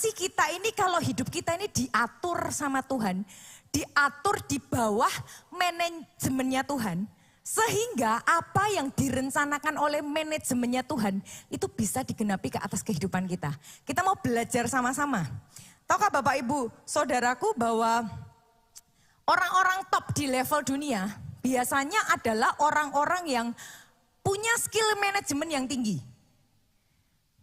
sih kita ini kalau hidup kita ini diatur sama Tuhan, diatur di bawah manajemennya Tuhan. Sehingga apa yang direncanakan oleh manajemennya Tuhan itu bisa digenapi ke atas kehidupan kita. Kita mau belajar sama-sama. Tahukah Bapak Ibu, saudaraku bahwa orang-orang top di level dunia biasanya adalah orang-orang yang punya skill manajemen yang tinggi.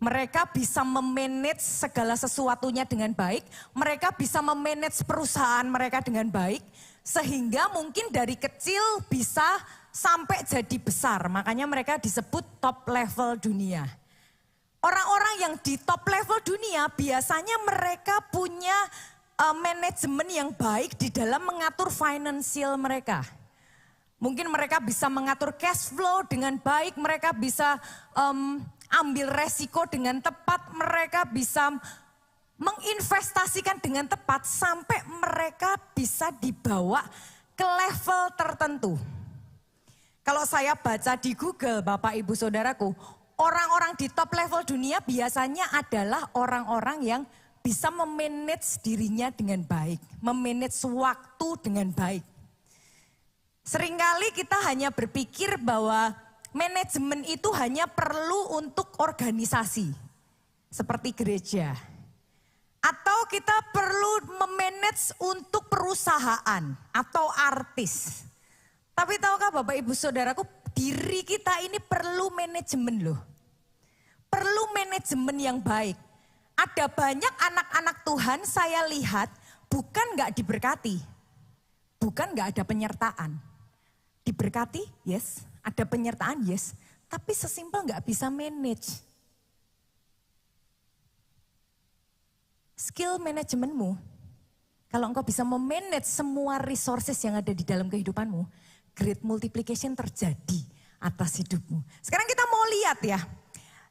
Mereka bisa memanage segala sesuatunya dengan baik. Mereka bisa memanage perusahaan mereka dengan baik. Sehingga mungkin dari kecil bisa sampai jadi besar. Makanya mereka disebut top level dunia. Orang-orang yang di top level dunia biasanya mereka punya manajemen yang baik di dalam mengatur finansial mereka. Mungkin mereka bisa mengatur cash flow dengan baik. Mereka bisa ambil resiko dengan tepat, mereka bisa menginvestasikan dengan tepat sampai mereka bisa dibawa ke level tertentu. Kalau saya baca di Google, Bapak Ibu Saudaraku, orang-orang di top level dunia biasanya adalah orang-orang yang bisa memanage dirinya dengan baik, memanage waktu dengan baik. Seringkali kita hanya berpikir bahwa manajemen itu hanya perlu untuk organisasi, seperti gereja. Atau kita perlu memanage untuk perusahaan atau artis. Tapi tahukah Bapak Ibu Saudaraku, diri kita ini perlu manajemen loh. Perlu manajemen yang baik. Ada banyak anak-anak Tuhan saya lihat bukan gak diberkati. Bukan gak ada penyertaan. Diberkati, yes. Ada penyertaan, yes. Tapi sesimpel gak bisa manage. Skill manajemenmu, kalau engkau bisa memanage semua resources yang ada di dalam kehidupanmu, great multiplication terjadi atas hidupmu. Sekarang kita mau lihat ya,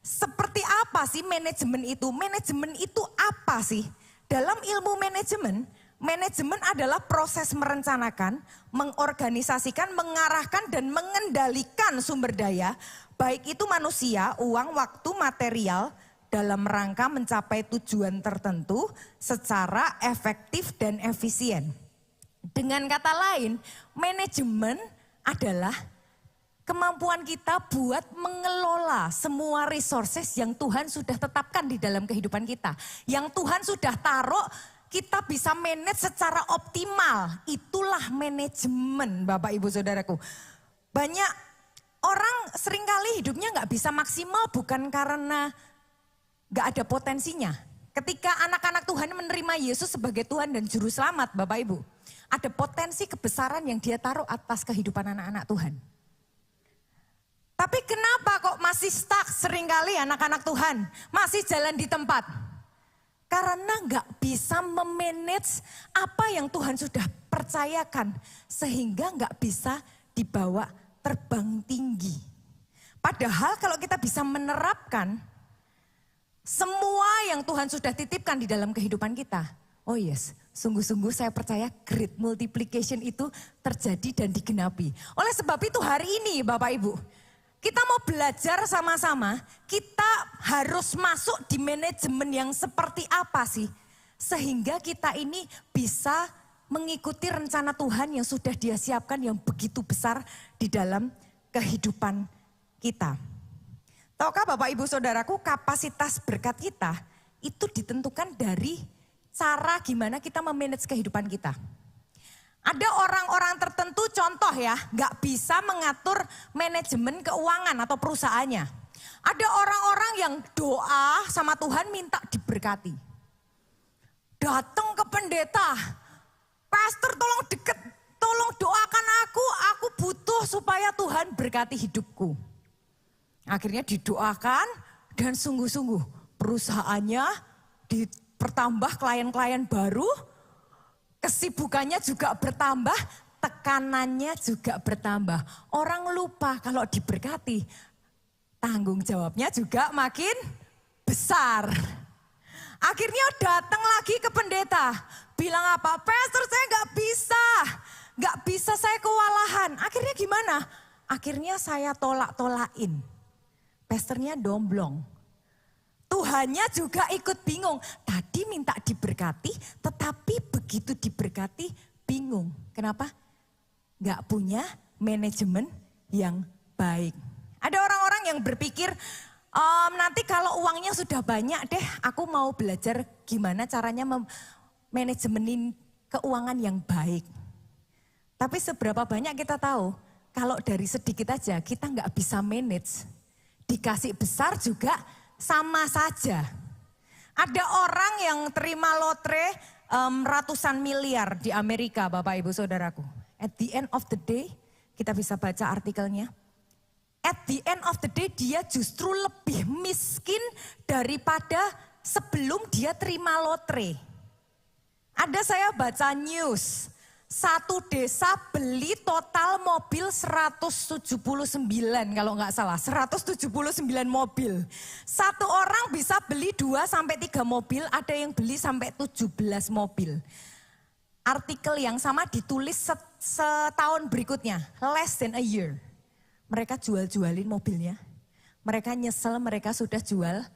seperti apa sih manajemen itu? Manajemen itu apa sih? Dalam ilmu manajemen, manajemen adalah proses merencanakan, mengorganisasikan, mengarahkan dan mengendalikan sumber daya, baik itu manusia, uang, waktu, material, dalam rangka mencapai tujuan tertentu secara efektif dan efisien. Dengan kata lain, manajemen adalah kemampuan kita buat mengelola semua resources yang Tuhan sudah tetapkan di dalam kehidupan kita. Yang Tuhan sudah taruh, kita bisa manage secara optimal. Itulah manajemen, Bapak Ibu Saudaraku. Banyak orang seringkali hidupnya gak bisa maksimal bukan karena gak ada potensinya. Ketika anak-anak Tuhan menerima Yesus sebagai Tuhan dan Juru Selamat, Bapak Ibu, ada potensi kebesaran yang dia taruh atas kehidupan anak-anak Tuhan. Tapi kenapa kok masih stuck seringkali anak-anak Tuhan, masih jalan di tempat? Karena gak bisa memanage apa yang Tuhan sudah percayakan, sehingga gak bisa dibawa terbang tinggi. Padahal kalau kita bisa menerapkan semua yang Tuhan sudah titipkan di dalam kehidupan kita. Oh yes, sungguh-sungguh saya percaya great multiplication itu terjadi dan digenapi. Oleh sebab itu hari ini Bapak Ibu, kita mau belajar sama-sama, kita harus masuk di manajemen yang seperti apa sih. Sehingga kita ini bisa mengikuti rencana Tuhan yang sudah Dia siapkan yang begitu besar di dalam kehidupan kita. Tahukah Bapak Ibu Saudaraku, kapasitas berkat kita itu ditentukan dari cara gimana kita memanage kehidupan kita. Ada orang-orang tertentu contoh ya, gak bisa mengatur manajemen keuangan atau perusahaannya. Ada orang-orang yang doa sama Tuhan minta diberkati. Datang ke pendeta, pastor tolong doakan aku butuh supaya Tuhan berkati hidupku. Akhirnya didoakan dan sungguh-sungguh perusahaannya dipertambah klien-klien baru, kesibukannya juga bertambah, tekanannya juga bertambah. Orang lupa kalau diberkati, tanggung jawabnya juga makin besar. Akhirnya datang lagi ke pendeta, bilang apa? Pastor saya gak bisa saya kewalahan. Akhirnya gimana? Akhirnya saya tolak-tolakin. Pastornya domblong. Tuhannya juga ikut bingung. Tadi minta diberkati, tetapi begitu diberkati bingung. Kenapa? Gak punya manajemen yang baik. Ada orang-orang yang berpikir, nanti kalau uangnya sudah banyak deh, aku mau belajar gimana caranya manajemenin keuangan yang baik. Tapi seberapa banyak kita tahu, kalau dari sedikit aja kita nggak bisa manage. Dikasih besar juga sama saja. Ada orang yang terima lotre ratusan miliar di Amerika, Bapak Ibu Saudaraku. At the end of the day, kita bisa baca artikelnya. At the end of the day dia justru lebih miskin daripada sebelum dia terima lotre. Ada saya baca news. Satu desa beli total mobil 179 kalau nggak salah, 179 mobil. Satu orang bisa beli 2 sampai 3 mobil, ada yang beli sampai 17 mobil. Artikel yang sama ditulis setahun berikutnya, less than a year. Mereka jual-jualin mobilnya. Mereka nyesel mereka sudah jual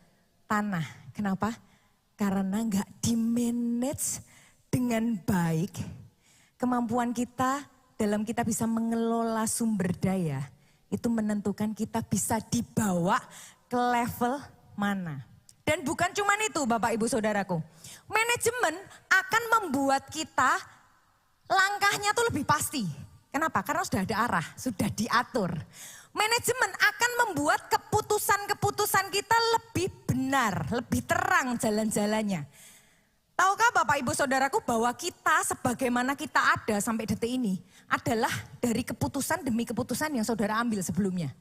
tanah. Kenapa? Karena nggak di-manage dengan baik. Kemampuan kita dalam kita bisa mengelola sumber daya itu menentukan kita bisa dibawa ke level mana. Dan bukan cuma itu Bapak Ibu Saudaraku. Manajemen akan membuat kita langkahnya tuh lebih pasti. Kenapa? Karena sudah ada arah, sudah diatur. Manajemen akan membuat keputusan-keputusan kita lebih benar, lebih terang jalan-jalannya. Tahukah Bapak Ibu Saudaraku bahwa kita sebagaimana kita ada sampai detik ini adalah dari keputusan demi keputusan yang saudara ambil sebelumnya.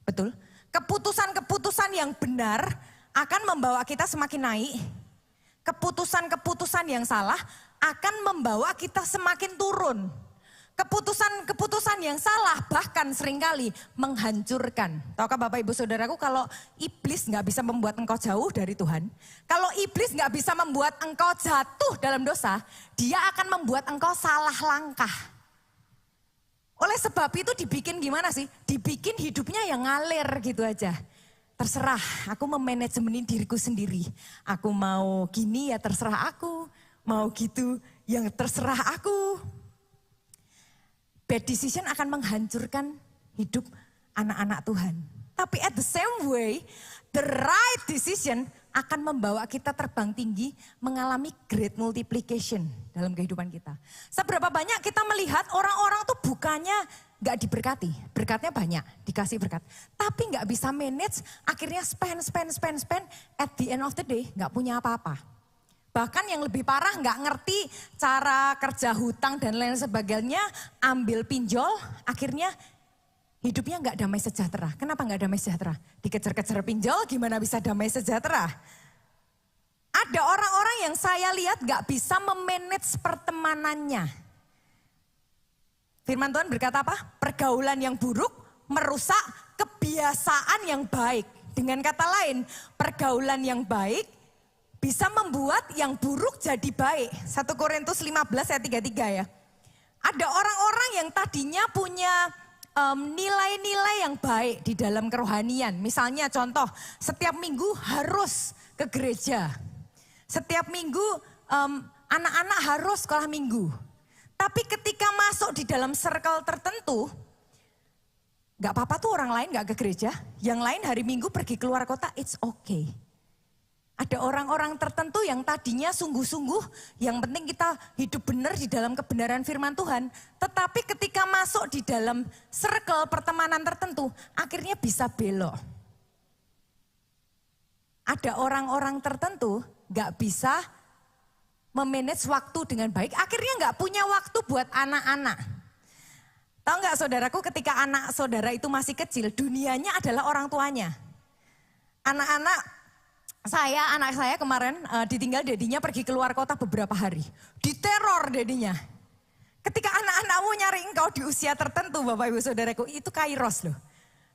Betul? Keputusan-keputusan yang benar akan membawa kita semakin naik. Keputusan-keputusan yang salah akan membawa kita semakin turun. Keputusan-keputusan yang salah bahkan seringkali menghancurkan. Tahukah Bapak Ibu Saudaraku kalau iblis gak bisa membuat engkau jauh dari Tuhan. Kalau iblis gak bisa membuat engkau jatuh dalam dosa, dia akan membuat engkau salah langkah. Oleh sebab itu dibikin gimana sih? Dibikin hidupnya yang ngalir gitu aja. Terserah, aku memanajemenin diriku sendiri. Aku mau gini ya terserah aku, mau gitu yang terserah aku. Bad decision akan menghancurkan hidup anak-anak Tuhan. Tapi at the same way, the right decision akan membawa kita terbang tinggi, mengalami great multiplication dalam kehidupan kita. Seberapa banyak kita melihat orang-orang tuh bukannya gak diberkati, berkatnya banyak, dikasih berkat. Tapi gak bisa manage, akhirnya spend, at the end of the day gak punya apa-apa. Bahkan yang lebih parah nggak ngerti cara kerja hutang dan lain sebagainya, ambil pinjol, akhirnya hidupnya nggak damai sejahtera. Kenapa nggak damai sejahtera? Dikejar-kejar pinjol, gimana bisa damai sejahtera? Ada orang-orang yang saya lihat nggak bisa memanage pertemanannya. Firman Tuhan berkata apa? Pergaulan yang buruk merusak kebiasaan yang baik. Dengan kata lain, pergaulan yang baik bisa membuat yang buruk jadi baik. 1 Korintus 15 ayat 33 ya. Ada orang-orang yang tadinya punya nilai-nilai yang baik di dalam kerohanian. Misalnya contoh, setiap minggu harus ke gereja. Setiap minggu anak-anak harus sekolah minggu. Tapi ketika masuk di dalam circle tertentu, gak apa-apa tuh orang lain gak ke gereja. Yang lain hari minggu pergi keluar kota, it's okay. Ada orang-orang tertentu yang tadinya sungguh-sungguh, yang penting kita hidup benar di dalam kebenaran firman Tuhan. Tetapi ketika masuk di dalam circle pertemanan tertentu, akhirnya bisa belok. Ada orang-orang tertentu gak bisa memanage waktu dengan baik, akhirnya gak punya waktu buat anak-anak. Tahu gak saudaraku, ketika anak saudara itu masih kecil, dunianya adalah orang tuanya. Anak saya kemarin ditinggal dedinya pergi keluar kota beberapa hari. Diteror dedinya. Ketika anak-anakmu nyari engkau di usia tertentu Bapak Ibu Saudaraku, itu kairos loh.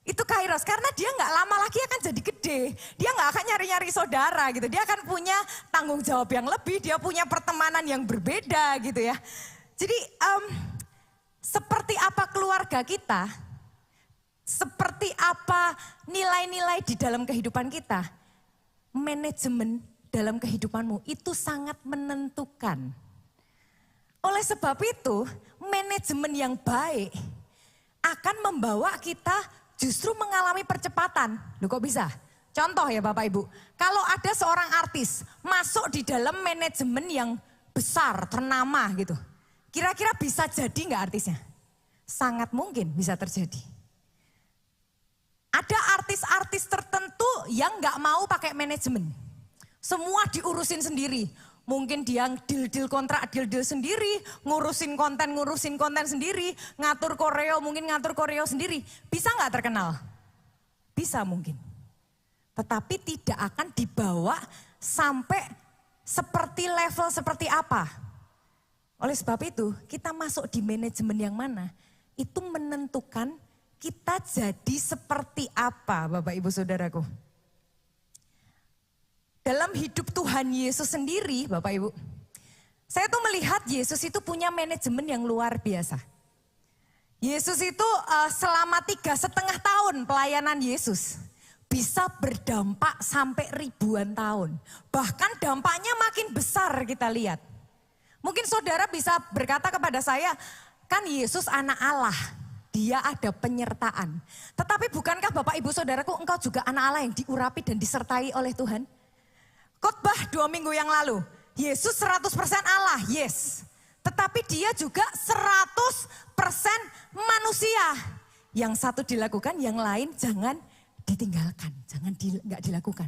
Itu kairos karena dia gak lama lagi akan jadi gede. Dia gak akan nyari-nyari saudara gitu. Dia akan punya tanggung jawab yang lebih, dia punya pertemanan yang berbeda gitu ya. Jadi seperti apa keluarga kita, seperti apa nilai-nilai di dalam kehidupan kita, manajemen dalam kehidupanmu itu sangat menentukan. Oleh sebab itu, manajemen yang baik akan membawa kita justru mengalami percepatan. Loh kok bisa? Contoh ya Bapak Ibu, kalau ada seorang artis masuk di dalam manajemen yang besar, ternama gitu. Kira-kira bisa jadi nggak artisnya? Sangat mungkin bisa terjadi. Ada artis-artis tertentu yang nggak mau pakai manajemen. Semua diurusin sendiri. Mungkin dia deal-deal kontrak, deal-deal sendiri, ngurusin konten sendiri, ngatur koreo, mungkin ngatur koreo sendiri. Bisa nggak terkenal? Bisa mungkin. Tetapi tidak akan dibawa sampai seperti level seperti apa. Oleh sebab itu, kita masuk di manajemen yang mana, itu menentukan kita jadi seperti apa Bapak Ibu Saudaraku. Dalam hidup Tuhan Yesus sendiri, Bapak Ibu, saya tuh melihat Yesus itu punya manajemen yang luar biasa. Yesus itu selama 3,5 tahun pelayanan Yesus bisa berdampak sampai ribuan tahun. Bahkan dampaknya makin besar kita lihat. Mungkin saudara bisa berkata kepada saya, kan Yesus anak Allah, dia ada penyertaan. Tetapi bukankah Bapak Ibu Saudaraku, engkau juga anak Allah yang diurapi dan disertai oleh Tuhan? Khotbah 2 minggu yang lalu, Yesus 100% Allah, yes. Tetapi dia juga 100% manusia. Yang satu dilakukan, yang lain jangan ditinggalkan, nggak dilakukan.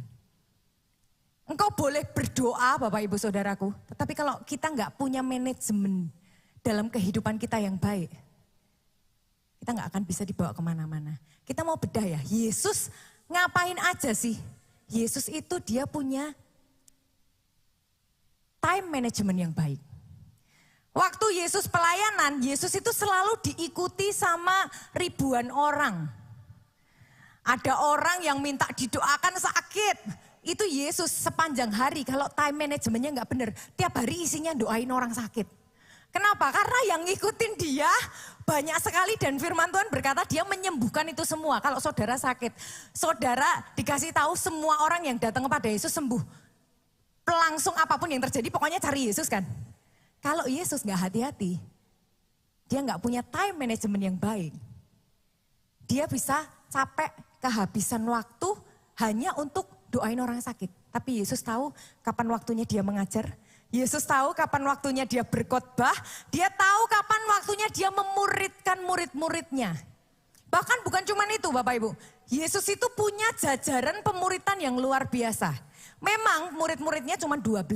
Engkau boleh berdoa Bapak Ibu Saudaraku, tetapi kalau kita nggak punya manajemen dalam kehidupan kita yang baik, kita nggak akan bisa dibawa kemana-mana. Kita mau bedah ya, Yesus ngapain aja sih? Yesus itu dia punya time management yang baik. Waktu Yesus pelayanan, Yesus itu selalu diikuti sama ribuan orang. Ada orang yang minta didoakan sakit. Itu Yesus sepanjang hari, kalau time managementnya nggak benar, tiap hari isinya doain orang sakit. Kenapa? Karena yang ngikutin dia banyak sekali dan firman Tuhan berkata dia menyembuhkan itu semua. Kalau saudara sakit, saudara dikasih tahu semua orang yang datang kepada Yesus sembuh. Langsung apapun yang terjadi pokoknya cari Yesus kan. Kalau Yesus nggak hati-hati, dia nggak punya time management yang baik. Dia bisa capek kehabisan waktu hanya untuk doain orang sakit. Tapi Yesus tahu kapan waktunya dia mengajar. Yesus tahu kapan waktunya dia berkhotbah. Dia tahu kapan waktunya dia memuridkan murid-muridnya. Bahkan bukan cuma itu Bapak Ibu. Yesus itu punya jajaran pemuritan yang luar biasa. Memang murid-muridnya cuma 12.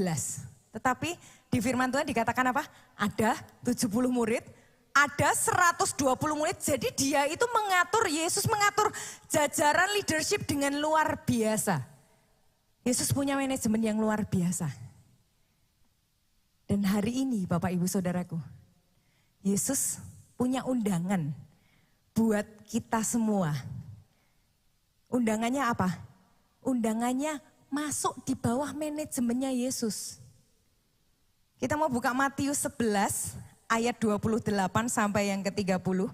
Tetapi di firman Tuhan dikatakan apa? Ada 70 murid, ada 120 murid. Jadi dia itu mengatur, Yesus mengatur jajaran leadership dengan luar biasa. Yesus punya manajemen yang luar biasa. Dan hari ini Bapak Ibu Saudaraku, Yesus punya undangan buat kita semua. Undangannya apa? Undangannya masuk di bawah manajemennya Yesus. Kita mau buka Matius 11 ayat 28 sampai yang ke-30.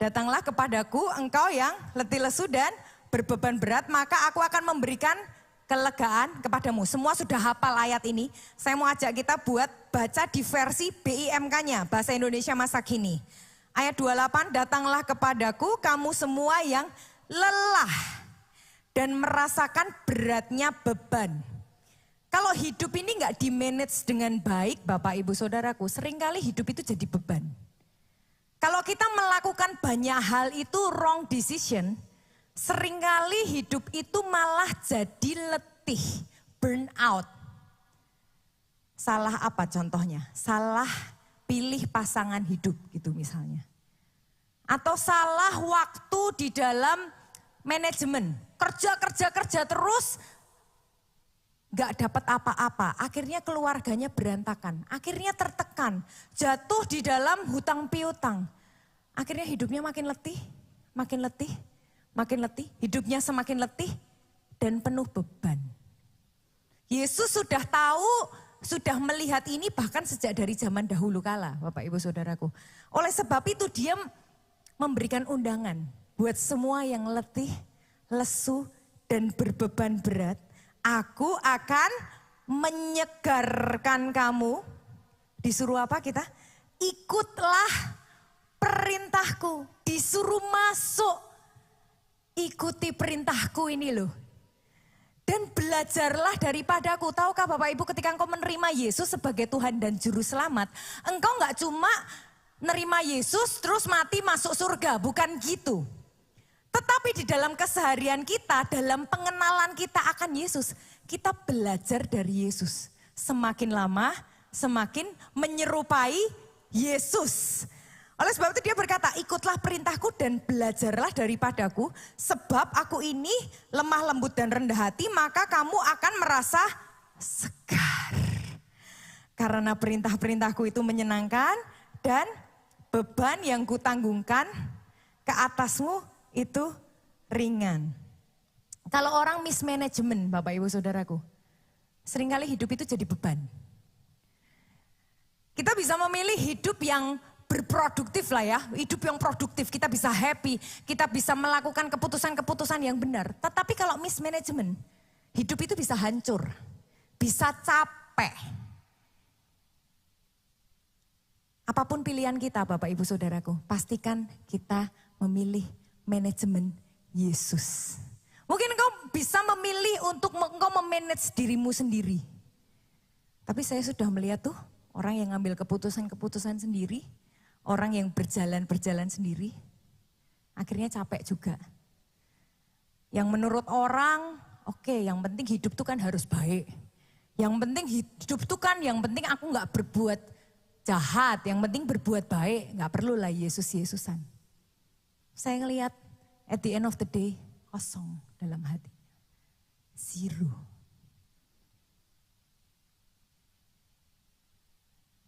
Datanglah kepadaku engkau yang letih lesu dan berbeban berat, maka aku akan memberikan kelegaan kepadamu. Semua sudah hafal ayat ini. Saya mau ajak kita buat baca di versi BIMK-nya, Bahasa Indonesia Masa Kini. Ayat 28, datanglah kepadaku kamu semua yang lelah dan merasakan beratnya beban. Kalau hidup ini nggak di-manage dengan baik Bapak Ibu Saudaraku, seringkali hidup itu jadi beban. Kalau kita melakukan banyak hal itu wrong decision, seringkali hidup itu malah jadi letih, burn out. Salah apa contohnya? Salah pilih pasangan hidup gitu misalnya. Atau salah waktu di dalam manajemen. Kerja terus gak dapat apa-apa. Akhirnya keluarganya berantakan. Akhirnya tertekan. Jatuh di dalam hutang piutang. Akhirnya hidupnya makin letih, makin letih. Makin letih, hidupnya semakin letih dan penuh beban. Yesus sudah tahu, sudah melihat ini bahkan sejak dari zaman dahulu kala, Bapak Ibu Saudaraku. Oleh sebab itu dia memberikan undangan buat semua yang letih, lesu, dan berbeban berat, aku akan menyegarkan kamu. Disuruh apa kita? Ikutlah perintahku. Disuruh masuk. Ikuti perintahku ini loh. Dan belajarlah daripadaku. Tahukah Bapak Ibu, ketika engkau menerima Yesus sebagai Tuhan dan Juru Selamat, engkau gak cuma nerima Yesus terus mati masuk surga, bukan gitu. Tetapi di dalam keseharian kita, dalam pengenalan kita akan Yesus, kita belajar dari Yesus. Semakin lama, semakin menyerupai Yesus. Oleh sebab itu dia berkata, ikutlah perintahku dan belajarlah daripadaku, sebab aku ini lemah lembut dan rendah hati, maka kamu akan merasa segar. Karena perintah-perintahku itu menyenangkan dan beban yang kutanggungkan ke atasmu itu ringan. Kalau orang mismanagement, Bapak Ibu Saudaraku, seringkali hidup itu jadi beban. Kita bisa memilih hidup yang berproduktif lah ya, hidup yang produktif, kita bisa happy, kita bisa melakukan keputusan-keputusan yang benar. Tetapi kalau mismanagement, hidup itu bisa hancur, bisa capek. Apapun pilihan kita Bapak Ibu Saudaraku, pastikan kita memilih manajemen Yesus. Mungkin engkau bisa memilih untuk engkau memanage dirimu sendiri. Tapi saya sudah melihat tuh orang yang ngambil keputusan-keputusan sendiri, orang yang berjalan-berjalan sendiri, akhirnya capek juga. Yang menurut orang, oke, yang penting hidup tuh kan harus baik. Yang penting hidup tuh kan, yang penting aku gak berbuat jahat, yang penting berbuat baik, gak perlulah Yesus-Yesusan. Saya ngelihat at the end of the day, kosong dalam hatinya. Zero.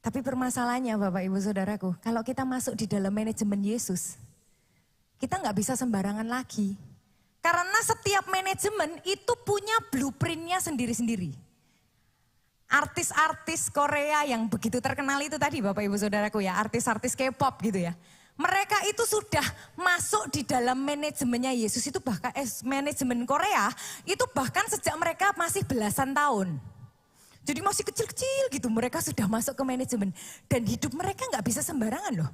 Tapi permasalahannya Bapak Ibu Saudaraku, kalau kita masuk di dalam manajemen Yesus, kita nggak bisa sembarangan lagi. Karena setiap manajemen itu punya blueprintnya sendiri-sendiri. Artis-artis Korea yang begitu terkenal itu tadi Bapak Ibu Saudaraku ya, artis-artis K-pop gitu ya. Mereka itu sudah masuk di dalam manajemennya Yesus, itu bahkan manajemen Korea itu bahkan sejak mereka masih belasan tahun. Jadi masih kecil-kecil gitu mereka sudah masuk ke manajemen. Dan hidup mereka gak bisa sembarangan loh.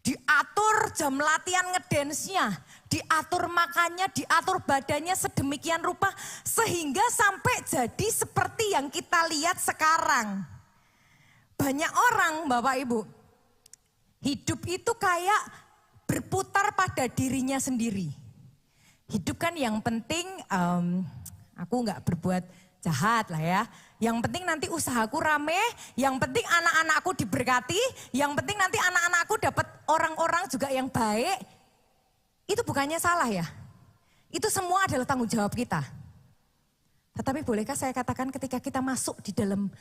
Diatur jam latihan ngedance-nya, diatur makannya, diatur badannya sedemikian rupa. Sehingga sampai jadi seperti yang kita lihat sekarang. Banyak orang Bapak Ibu, hidup itu kayak berputar pada dirinya sendiri. Hidup kan yang penting aku gak berbuat jahat lah ya. Yang penting nanti usahaku rame, yang penting anak-anakku diberkati, yang penting nanti anak-anakku dapat orang-orang juga yang baik. Itu bukannya salah ya. Itu semua adalah tanggung jawab kita. Tetapi bolehkah saya katakan ketika kita masuk di dalam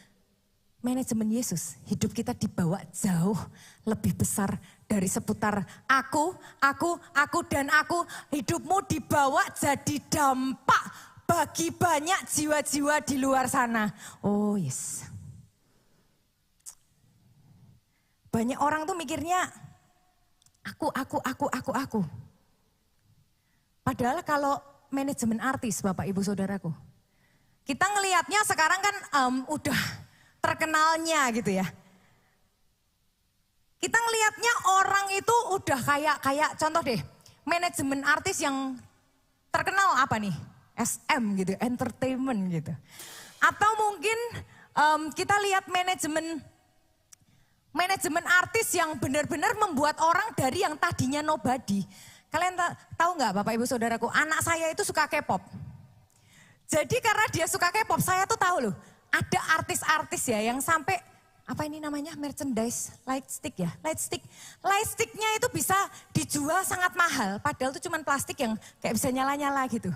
manajemen Yesus, hidup kita dibawa jauh lebih besar dari seputar aku, dan aku. Hidupmu dibawa jadi dampak bagi banyak jiwa-jiwa di luar sana. Oh yes. Banyak orang tuh mikirnya aku. Padahal kalau manajemen artis Bapak Ibu Saudaraku, kita ngelihatnya sekarang kan udah terkenalnya gitu ya. Kita ngelihatnya orang itu udah kayak contoh deh, manajemen artis yang terkenal apa nih? SM gitu, entertainment gitu. Atau mungkin kita lihat manajemen artis yang benar-benar membuat orang dari yang tadinya nobody. Kalian tahu nggak Bapak Ibu Saudaraku, anak saya itu suka K-pop. Jadi karena dia suka K-pop, saya tuh tahu loh, ada artis-artis ya yang sampai apa ini namanya merchandise light stick ya, light sticknya itu bisa dijual sangat mahal. Padahal itu cuma plastik yang kayak bisa nyala-nyala gitu.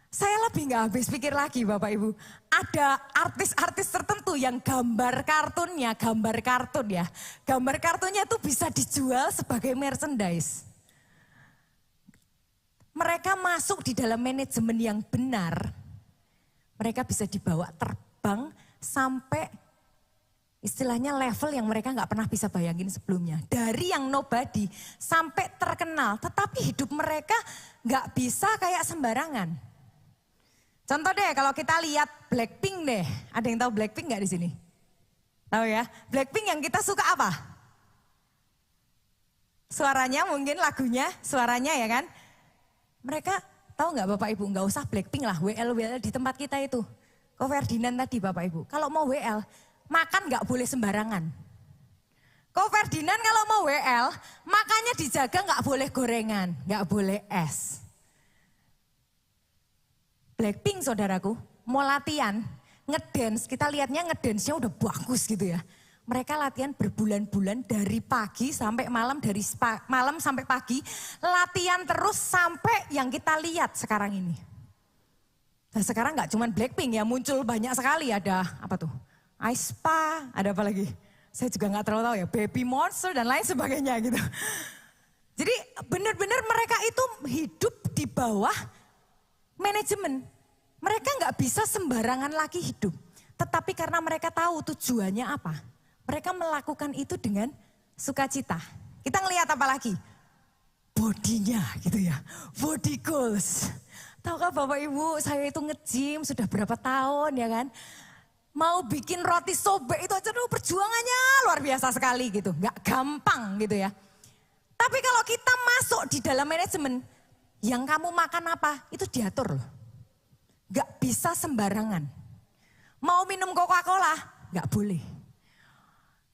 Saya lebih gak habis pikir lagi Bapak Ibu. Ada artis-artis tertentu yang gambar kartunnya itu bisa dijual sebagai merchandise. Mereka masuk di dalam manajemen yang benar. Mereka bisa dibawa terbang sampai istilahnya level yang mereka gak pernah bisa bayangin sebelumnya. Dari yang nobody sampai terkenal. Tetapi hidup mereka gak bisa kayak sembarangan. Contoh deh kalau kita lihat Blackpink deh. Ada yang tahu Blackpink nggak di sini? Tahu ya? Blackpink yang kita suka apa? Suaranya mungkin, lagunya, suaranya ya kan? Mereka tahu nggak Bapak Ibu, nggak usah Blackpink lah, WL di tempat kita itu. Ko Ferdinand tadi Bapak Ibu, kalau mau WL, makan nggak boleh sembarangan. Ko Ferdinand kalau mau WL, makannya dijaga, nggak boleh gorengan, nggak boleh es. Blackpink saudaraku, mau latihan, ngedance, kita lihatnya ngedance-nya udah bagus gitu ya. Mereka latihan berbulan-bulan dari pagi sampai malam, dari malam sampai pagi. Latihan terus sampai yang kita lihat sekarang ini. Dan sekarang nggak cuma Blackpink ya, muncul banyak sekali. Ada apa tuh? aespa, ada apa lagi? Saya juga nggak terlalu tahu ya, Baby Monster dan lain sebagainya gitu. Jadi benar-benar mereka itu hidup di bawah manajemen. Mereka nggak bisa sembarangan lagi hidup. Tetapi karena mereka tahu tujuannya apa. Mereka melakukan itu dengan sukacita. Kita ngelihat apa lagi? Bodinya gitu ya, body goals. Tahukah Bapak Ibu, saya itu nge-gym sudah berapa tahun ya kan. Mau bikin roti sobek itu aja perjuangannya luar biasa sekali gitu. Gak gampang gitu ya. Tapi kalau kita masuk di dalam manajemen, yang kamu makan apa, itu diatur loh. Gak bisa sembarangan. Mau minum Coca-Cola, gak boleh.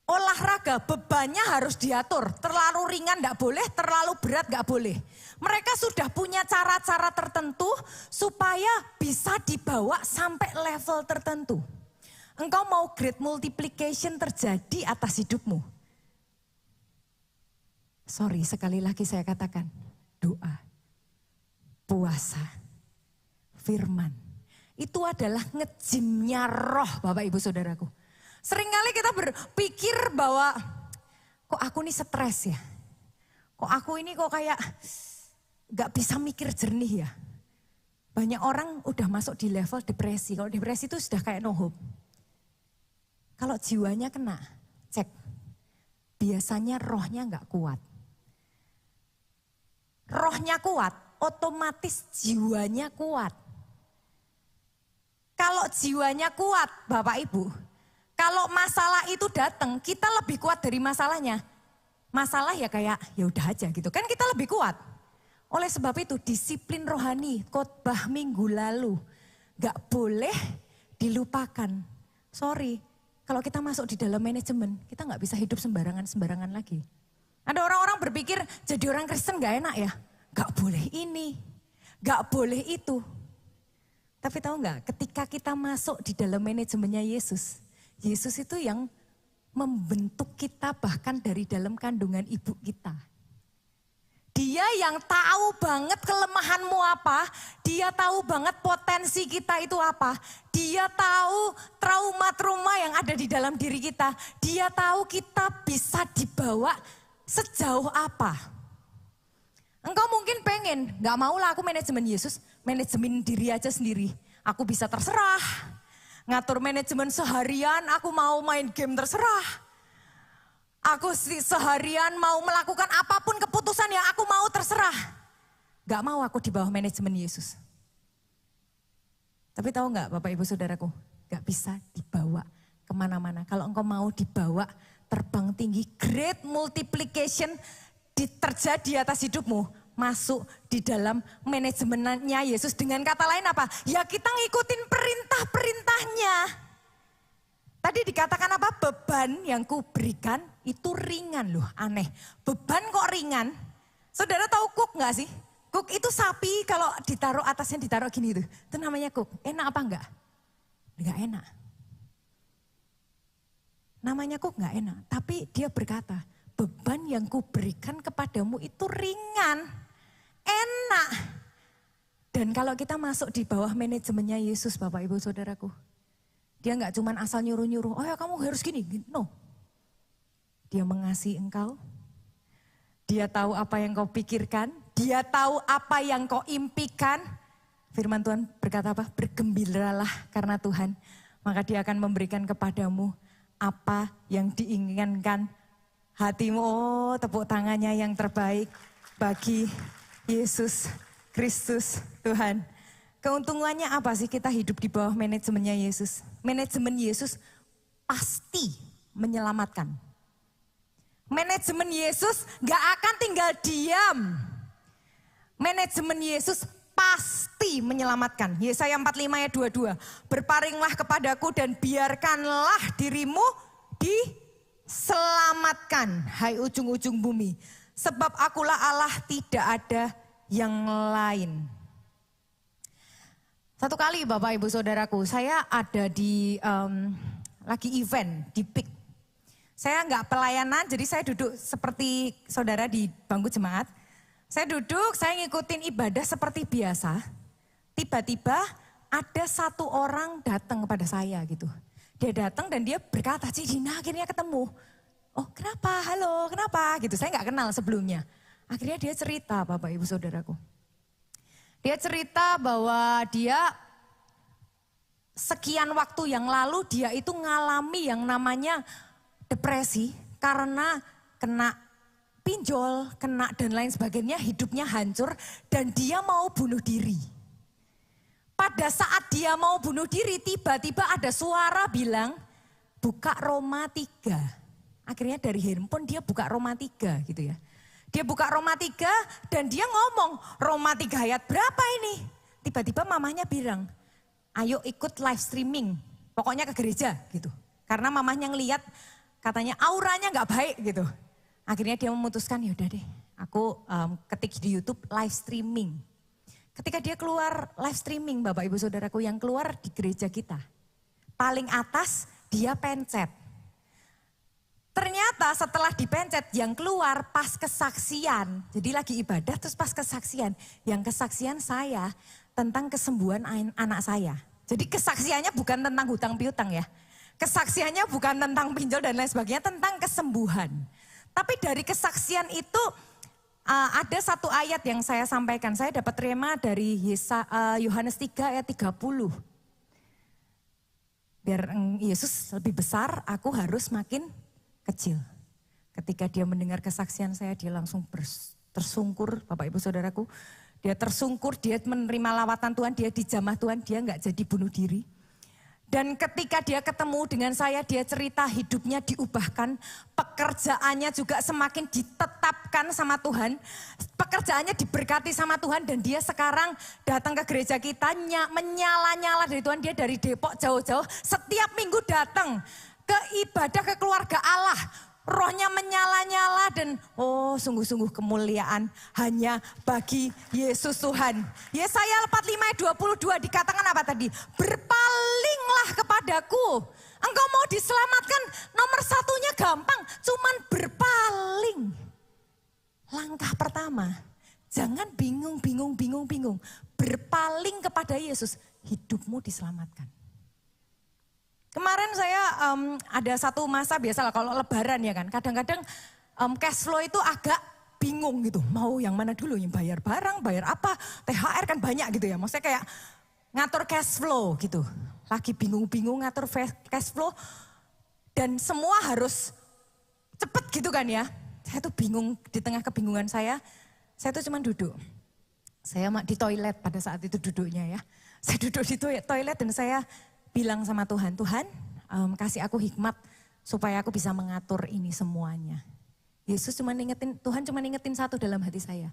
Olahraga bebannya harus diatur, terlalu ringan gak boleh, terlalu berat gak boleh. Mereka sudah punya cara-cara tertentu supaya bisa dibawa sampai level tertentu. Engkau mau great multiplication terjadi atas hidupmu. Sorry, sekali lagi saya katakan, doa, puasa, firman. Itu adalah nge-gymnya roh Bapak Ibu Saudaraku. Seringkali kita berpikir bahwa kok aku ini stres ya. Kok aku ini kok kayak gak bisa mikir jernih ya. Banyak orang udah masuk di level depresi. Kalau depresi itu sudah kayak no hope. Kalau jiwanya kena, cek. Biasanya rohnya gak kuat. Rohnya kuat, otomatis jiwanya kuat. Kalau jiwanya kuat Bapak Ibu, kalau masalah itu datang, kita lebih kuat dari masalahnya. Masalah ya kayak ya udah aja gitu. Kan kita lebih kuat. Oleh sebab itu disiplin rohani, khotbah minggu lalu gak boleh dilupakan. Sorry, kalau kita masuk di dalam manajemen, kita gak bisa hidup sembarangan-sembarangan lagi. Ada orang-orang berpikir jadi orang Kristen gak enak ya. Gak boleh ini, gak boleh itu. Tapi tahu gak, ketika kita masuk di dalam manajemennya Yesus, Yesus itu yang membentuk kita bahkan dari dalam kandungan ibu kita. Dia yang tahu banget kelemahanmu apa, dia tahu banget potensi kita itu apa, dia tahu trauma-trauma yang ada di dalam diri kita, dia tahu kita bisa dibawa sejauh apa. Engkau mungkin pengen, gak mau lah aku manajemen Yesus, manajemen diri aja sendiri. Aku bisa terserah, ngatur manajemen seharian, aku mau main game terserah. Aku seharian mau melakukan apapun keputusan yang aku mau terserah. Gak mau aku di bawah manajemen Yesus. Tapi tahu gak Bapak Ibu Saudaraku, gak bisa dibawa kemana-mana. Kalau engkau mau dibawa terbang tinggi, great multiplication terjadi atas hidupmu, masuk di dalam manajemennya Yesus. Dengan kata lain apa? Ya kita ngikutin perintah-perintahnya. Tadi dikatakan apa? Beban yang kuberikan itu ringan loh, aneh. Beban kok ringan? Saudara tahu kuk gak sih? Kuk itu sapi kalau ditaruh atasnya ditaruh gini tuh. Itu namanya kuk. Enak apa enggak? Enggak enak. Namanya kuk enggak enak. Tapi dia berkata, beban yang kuberikan kepadamu itu ringan, enak. Dan kalau kita masuk di bawah manajemennya Yesus Bapak Ibu Saudaraku. Dia enggak cuma asal nyuruh-nyuruh, oh ya kamu harus gini. No. Dia mengasihi engkau. Dia tahu apa yang kau pikirkan. Dia tahu apa yang kau impikan. Firman Tuhan berkata apa? Bergembiralah karena Tuhan. Maka dia akan memberikan kepadamu apa yang diinginkan hatimu. Oh, tepuk tangannya yang terbaik bagi Yesus Kristus Tuhan. Keuntungannya apa sih kita hidup di bawah manajemennya Yesus? Manajemen Yesus pasti menyelamatkan. Manajemen Yesus gak akan tinggal diam. Manajemen Yesus pasti menyelamatkan. Yesaya 45 ayat 22. Berparinglah kepadaku dan biarkanlah dirimu diselamatkan, hai ujung-ujung bumi. Sebab akulah Allah, tidak ada yang lain. Satu kali Bapak Ibu Saudaraku, saya ada di lagi event di PIK. Saya nggak pelayanan, jadi saya duduk seperti saudara di bangku jemaat. Saya duduk, saya ngikutin ibadah seperti biasa. Tiba-tiba ada satu orang datang kepada saya gitu. Dia datang dan dia berkata, Cik Dina akhirnya ketemu. Oh kenapa, halo, kenapa gitu. Saya nggak kenal sebelumnya. Akhirnya dia cerita Bapak Ibu Saudaraku. Dia cerita bahwa dia sekian waktu yang lalu dia itu ngalami yang namanya depresi karena kena pinjol, kena dan lain sebagainya, hidupnya hancur dan dia mau bunuh diri. Pada saat dia mau bunuh diri, tiba-tiba ada suara bilang, buka Roma 3. Akhirnya dari handphone dia buka Roma 3 gitu ya. Dia buka Roma 3 dan dia ngomong, Roma 3 ayat berapa ini? Tiba-tiba mamanya bilang, ayo ikut live streaming, pokoknya ke gereja gitu. Karena mamanya ngeliat katanya auranya gak baik gitu. Akhirnya dia memutuskan, yaudah deh aku ketik di YouTube live streaming. Ketika dia keluar live streaming Bapak Ibu Saudaraku, yang keluar di gereja kita. Paling atas dia pencet. Ternyata setelah dipencet yang keluar pas kesaksian, jadi lagi ibadah terus pas kesaksian, yang kesaksian saya tentang kesembuhan anak saya. Jadi kesaksiannya bukan tentang hutang piutang ya, kesaksiannya bukan tentang pinjol dan lain sebagainya, tentang kesembuhan. Tapi dari kesaksian itu ada satu ayat yang saya sampaikan, saya dapat rema dari Yohanes 3 ayat 30. Biar Yesus lebih besar, aku harus makin kecil. Ketika dia mendengar kesaksian saya, dia langsung tersungkur, Bapak Ibu Saudaraku. Dia tersungkur, dia menerima lawatan Tuhan, dia dijamah Tuhan, dia nggak jadi bunuh diri. Dan ketika dia ketemu dengan saya, dia cerita hidupnya diubahkan, pekerjaannya juga semakin ditetapkan sama Tuhan, pekerjaannya diberkati sama Tuhan, dan dia sekarang datang ke gereja kita, menyala-nyala dari Tuhan. Dia dari Depok jauh-jauh, setiap minggu datang ke ibadah ke keluarga Allah, rohnya menyala-nyala dan sungguh-sungguh kemuliaan hanya bagi Yesus Tuhan. Yesaya 45 ayat 22 dikatakan apa tadi? Berpalinglah kepadaku, engkau mau diselamatkan, nomor satunya gampang, cuman berpaling. Langkah pertama, jangan bingung, berpaling kepada Yesus, hidupmu diselamatkan. Kemarin saya ada satu masa, biasalah kalau lebaran ya kan, kadang-kadang cash flow itu agak bingung gitu. Mau yang mana dulu, yang bayar barang, bayar apa, THR kan banyak gitu ya. Maksudnya kayak ngatur cash flow gitu. Lagi bingung-bingung ngatur cash flow dan semua harus cepet gitu kan ya. Saya tuh bingung, di tengah kebingungan saya tuh cuma duduk. Saya di toilet pada saat itu duduknya ya. Saya duduk di toilet dan saya bilang sama Tuhan, Tuhan kasih aku hikmat supaya aku bisa mengatur ini semuanya. Tuhan cuma ingetin satu dalam hati saya,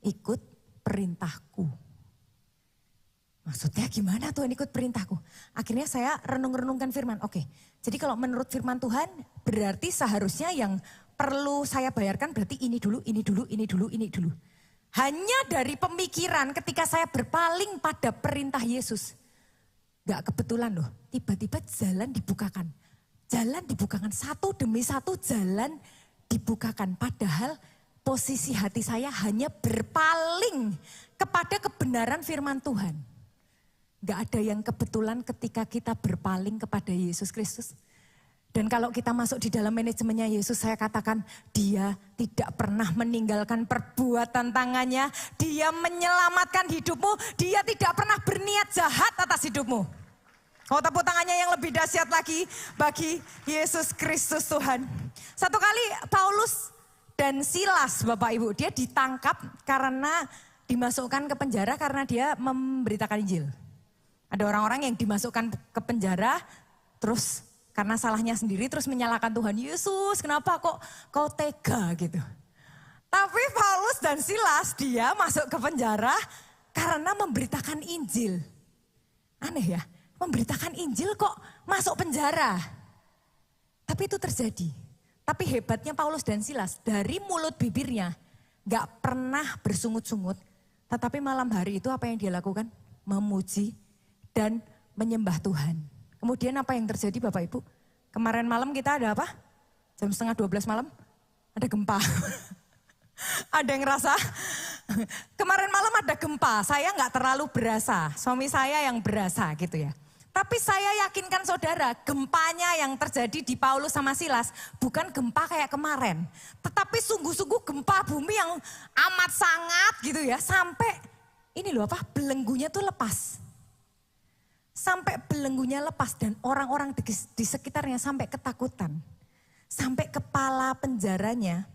ikut perintahku. Maksudnya gimana Tuhan ikut perintahku? Akhirnya saya renung-renungkan firman, oke. Jadi kalau menurut firman Tuhan berarti seharusnya yang perlu saya bayarkan berarti ini dulu. Hanya dari pemikiran ketika saya berpaling pada perintah Yesus. Gak kebetulan loh, tiba-tiba jalan dibukakan. Jalan dibukakan, satu demi satu jalan dibukakan. Padahal posisi hati saya hanya berpaling kepada kebenaran firman Tuhan. Gak ada yang kebetulan ketika kita berpaling kepada Yesus Kristus. Dan kalau kita masuk di dalam manajemennya Yesus, saya katakan dia tidak pernah meninggalkan perbuatan tangannya. Dia menyelamatkan hidupmu, dia tidak pernah berniat jahat atas hidupmu. Oh, tepuk tangannya yang lebih dahsyat lagi bagi Yesus Kristus Tuhan. Satu kali Paulus dan Silas Bapak Ibu, dia ditangkap karena dimasukkan ke penjara karena dia memberitakan Injil. Ada orang-orang yang dimasukkan ke penjara terus karena salahnya sendiri terus menyalahkan Tuhan. Yesus, kenapa kok kau tega gitu. Tapi Paulus dan Silas dia masuk ke penjara karena memberitakan Injil. Aneh ya, memberitakan Injil kok masuk penjara. Tapi itu terjadi. Tapi hebatnya Paulus dan Silas dari mulut bibirnya gak pernah bersungut-sungut. Tetapi malam hari itu apa yang dia lakukan? Memuji dan menyembah Tuhan. Kemudian apa yang terjadi Bapak Ibu? Kemarin malam kita ada apa? Jam 11:30 malam ada gempa. Ada yang ngerasa? Kemarin malam ada gempa, saya gak terlalu berasa. Suami saya yang berasa gitu ya. Tapi saya yakinkan saudara, gempanya yang terjadi di Paulus sama Silas bukan gempa kayak kemarin. Tetapi sungguh-sungguh gempa bumi yang amat sangat gitu ya. Sampai ini loh apa, belenggunya tuh lepas. Sampai belenggunya lepas dan orang-orang di sekitarnya sampai ketakutan. Sampai kepala penjaranya,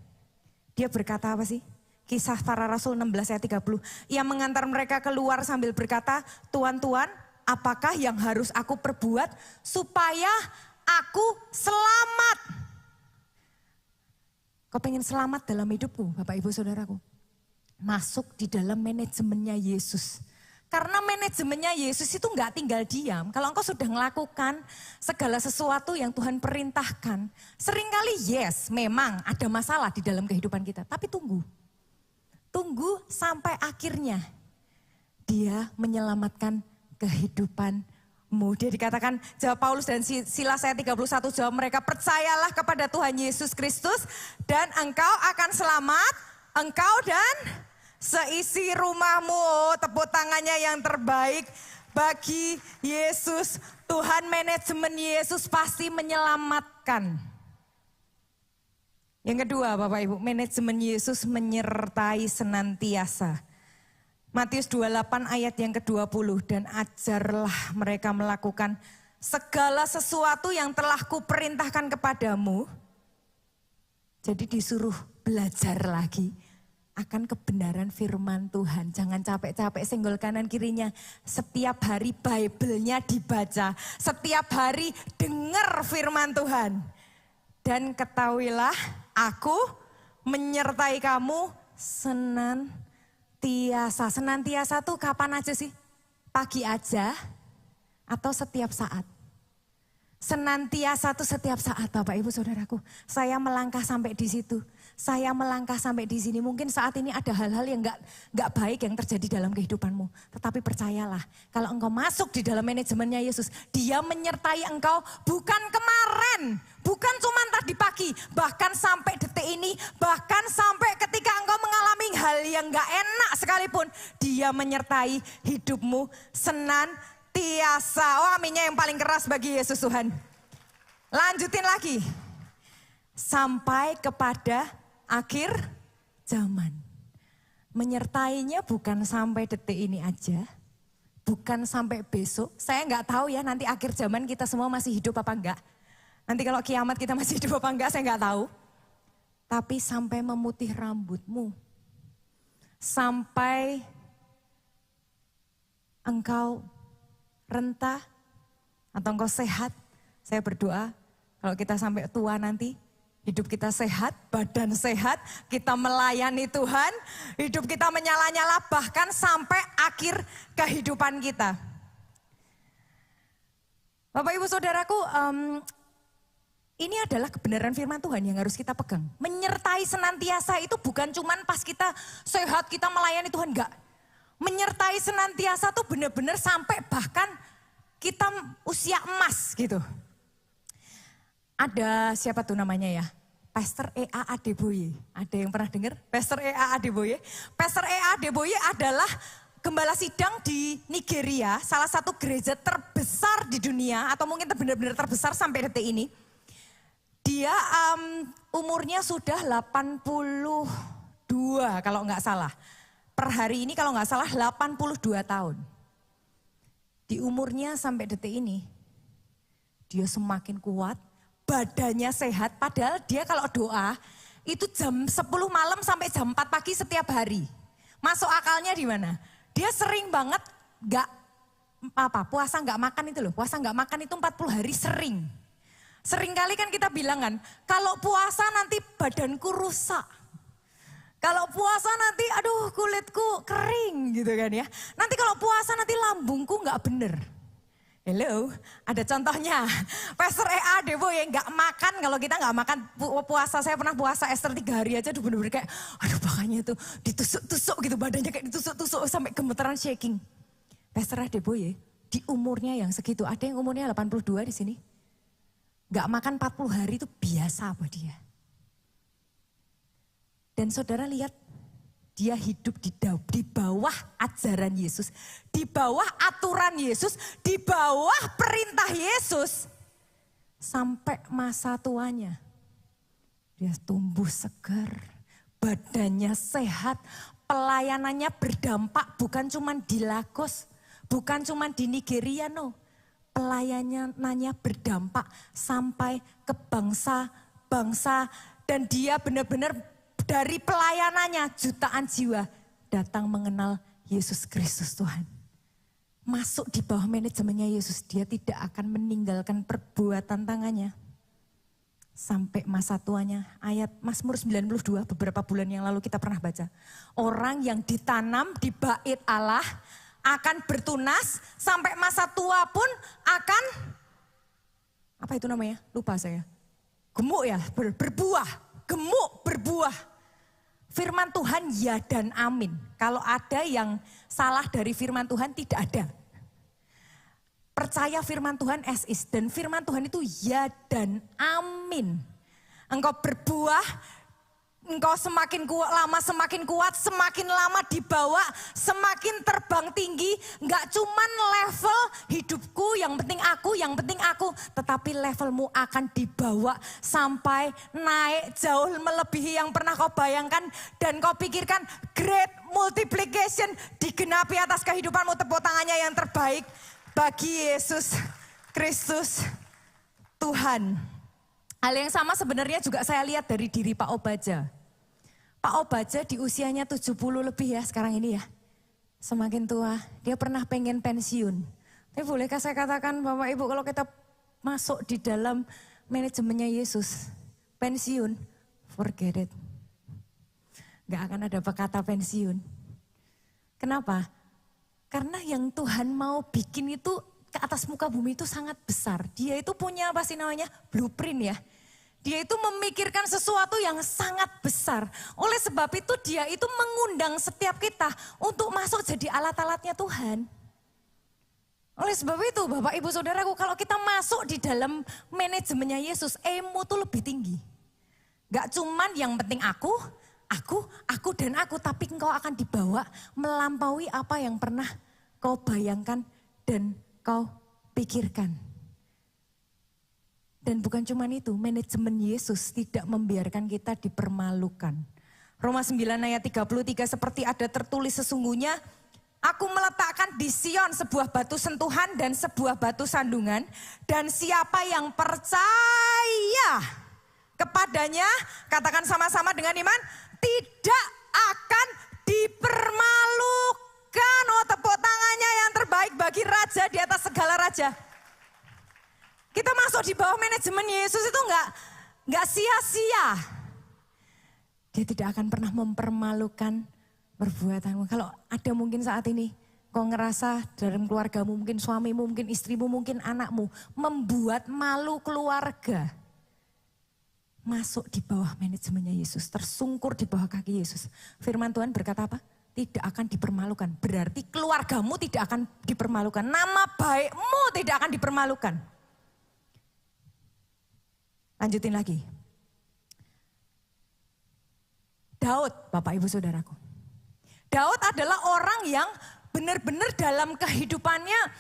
dia berkata apa sih? Kisah Para Rasul 16 ayat 30. Ia mengantar mereka keluar sambil berkata, Tuan-tuan, apakah yang harus aku perbuat supaya aku selamat? Kau pengen selamat dalam hidupku, Bapak Ibu Saudaraku? Masuk di dalam manajemennya Yesus. Karena manajemennya Yesus itu enggak tinggal diam. Kalau engkau sudah melakukan segala sesuatu yang Tuhan perintahkan. Seringkali yes, memang ada masalah di dalam kehidupan kita. Tapi tunggu. Tunggu sampai akhirnya dia menyelamatkan kehidupanmu. Dia dikatakan, jawab Paulus dan Silas ayat 31, jawab mereka, percayalah kepada Tuhan Yesus Kristus dan engkau akan selamat, engkau dan seisi rumahmu. Tepuk tangannya yang terbaik bagi Yesus. Tuhan, manajemen Yesus pasti menyelamatkan. Yang kedua Bapak Ibu, manajemen Yesus menyertai senantiasa. Matius 28 ayat yang ke-20, dan ajarlah mereka melakukan segala sesuatu yang telah kuperintahkan kepadamu. Jadi disuruh belajar lagi akan kebenaran firman Tuhan. Jangan capek-capek senggol kanan kirinya. Setiap hari Bible-nya dibaca. Setiap hari dengar firman Tuhan. Dan ketahuilah aku menyertai kamu senantiasa. Senantiasa tuh kapan aja sih? Pagi aja atau setiap saat? Senantiasa tuh setiap saat Bapak Ibu Saudaraku. Saya melangkah sampai di situ. Saya melangkah sampai di sini. Mungkin saat ini ada hal-hal yang gak baik yang terjadi dalam kehidupanmu. Tetapi percayalah, kalau engkau masuk di dalam manajemennya Yesus, Dia menyertai engkau bukan kemarin, bukan cuma tadi pagi, bahkan sampai detik ini, bahkan sampai ketika engkau mengalami hal yang gak enak sekalipun, Dia menyertai hidupmu senantiasa. Oh, aminnya yang paling keras bagi Yesus Tuhan. Lanjutin lagi. Sampai kepada akhir zaman. Menyertainya bukan sampai detik ini aja. Bukan sampai besok. Saya nggak tahu ya nanti akhir zaman kita semua masih hidup apa enggak. Nanti kalau kiamat kita masih hidup apa enggak saya nggak tahu. Tapi sampai memutih rambutmu. Sampai engkau rentah atau engkau sehat. Saya berdoa kalau kita sampai tua nanti, hidup kita sehat, badan sehat, kita melayani Tuhan, hidup kita menyala-nyala bahkan sampai akhir kehidupan kita. Bapak Ibu Saudaraku, ini adalah kebenaran firman Tuhan yang harus kita pegang. Menyertai senantiasa itu bukan cuman pas kita sehat, kita melayani Tuhan, enggak. Menyertai senantiasa tuh benar-benar sampai bahkan kita usia emas gitu. Ada siapa tuh namanya ya? Pastor E.A. Adeboye. Ada yang pernah dengar? Pastor E.A. Adeboye. Pastor E.A. Adeboye adalah gembala sidang di Nigeria. Salah satu gereja terbesar di dunia. Atau mungkin benar-benar terbesar sampai detik ini. Dia umurnya sudah 82 kalau nggak salah. Per hari ini kalau nggak salah 82 tahun. Di umurnya sampai detik ini. Dia semakin kuat. Badannya sehat, padahal dia kalau doa itu jam 10 malam sampai jam 4 pagi setiap hari. Masuk akalnya di mana? Dia sering banget puasa nggak makan itu loh. Puasa nggak makan itu 40 hari sering. Sering kali kan kita bilang kan, kalau puasa nanti badanku rusak. Kalau puasa nanti aduh kulitku kering gitu kan ya. Nanti kalau puasa nanti lambungku nggak bener. Hello, ada contohnya. Pastor EA Dewo yang nggak makan, kalau kita nggak makan puasa, saya pernah puasa Esther 3 hari aja, bener-bener kayak, aduh makanya tuh ditusuk-tusuk gitu, badannya kayak ditusuk-tusuk sampai gemeteran shaking. Pastor Dewo ya, di umurnya yang segitu, ada yang umurnya 82 di sini, nggak makan 40 hari itu biasa buat dia. Dan saudara lihat, dia hidup di bawah ajaran Yesus, di bawah aturan Yesus, di bawah perintah Yesus. Sampai masa tuanya. Dia tumbuh segar, badannya sehat, pelayanannya berdampak bukan cuma di Lagos, bukan cuma di Nigeria, no. Pelayanannya berdampak sampai ke bangsa-bangsa dan dia benar-benar dari pelayanannya jutaan jiwa datang mengenal Yesus Kristus Tuhan. Masuk di bawah manajemennya Yesus, dia tidak akan meninggalkan perbuatan tangannya. Sampai masa tuanya, ayat Mazmur 92 beberapa bulan yang lalu kita pernah baca. Orang yang ditanam di bait Allah akan bertunas, sampai masa tua pun akan, apa itu namanya? Lupa saya. Gemuk ya, berbuah, gemuk berbuah. Firman Tuhan ya dan amin. Kalau ada yang salah dari firman Tuhan tidak ada. Percaya firman Tuhan as is. Dan firman Tuhan itu ya dan amin. Engkau berbuah, engkau semakin kuat, semakin lama dibawa, semakin terbang tinggi. Enggak cuman level hidupku, yang penting aku. Tetapi levelmu akan dibawa sampai naik jauh melebihi yang pernah kau bayangkan. Dan kau pikirkan great multiplication digenapi atas kehidupanmu. Tepuk tangannya yang terbaik bagi Yesus Kristus Tuhan. Hal yang sama sebenarnya juga saya lihat dari diri Pak Obaja. Pak Obaja di usianya 70 lebih ya sekarang ini ya. Semakin tua, dia pernah pengen pensiun. Tapi bolehkah saya katakan Bapak Ibu, kalau kita masuk di dalam manajemennya Yesus, pensiun, forget it. Gak akan ada kata pensiun. Kenapa? Karena yang Tuhan mau bikin itu ke atas muka bumi itu sangat besar. Dia itu punya apa sih namanya? Blueprint ya. Dia itu memikirkan sesuatu yang sangat besar. Oleh sebab itu dia itu mengundang setiap kita untuk masuk jadi alat-alatnya Tuhan. Oleh sebab itu Bapak Ibu Saudaraku, kalau kita masuk di dalam manajemennya Yesus, emu tuh lebih tinggi. Gak cuman yang penting aku, tapi engkau akan dibawa melampaui apa yang pernah kau bayangkan dan kau pikirkan. Dan bukan cuma itu, manajemen Yesus tidak membiarkan kita dipermalukan. Roma 9 ayat 33, seperti ada tertulis sesungguhnya, aku meletakkan di Sion sebuah batu sentuhan dan sebuah batu sandungan. Dan siapa yang percaya kepadanya, katakan sama-sama dengan iman, tidak akan dipermalukan. Oh, tepuk tangannya yang terbaik bagi raja di atas segala raja. Kita masuk di bawah manajemen Yesus itu enggak sia-sia. Dia tidak akan pernah mempermalukan perbuatanmu. Kalau ada mungkin saat ini kau ngerasa dalam keluargamu, mungkin suamimu, mungkin istrimu, mungkin anakmu membuat malu keluarga. Masuk di bawah manajemennya Yesus, tersungkur di bawah kaki Yesus. Firman Tuhan berkata apa? Tidak akan dipermalukan. Berarti keluargamu tidak akan dipermalukan. Nama baikmu tidak akan dipermalukan. Lanjutin lagi. Daud, Bapak Ibu Saudaraku. Daud adalah orang yang benar-benar dalam kehidupannya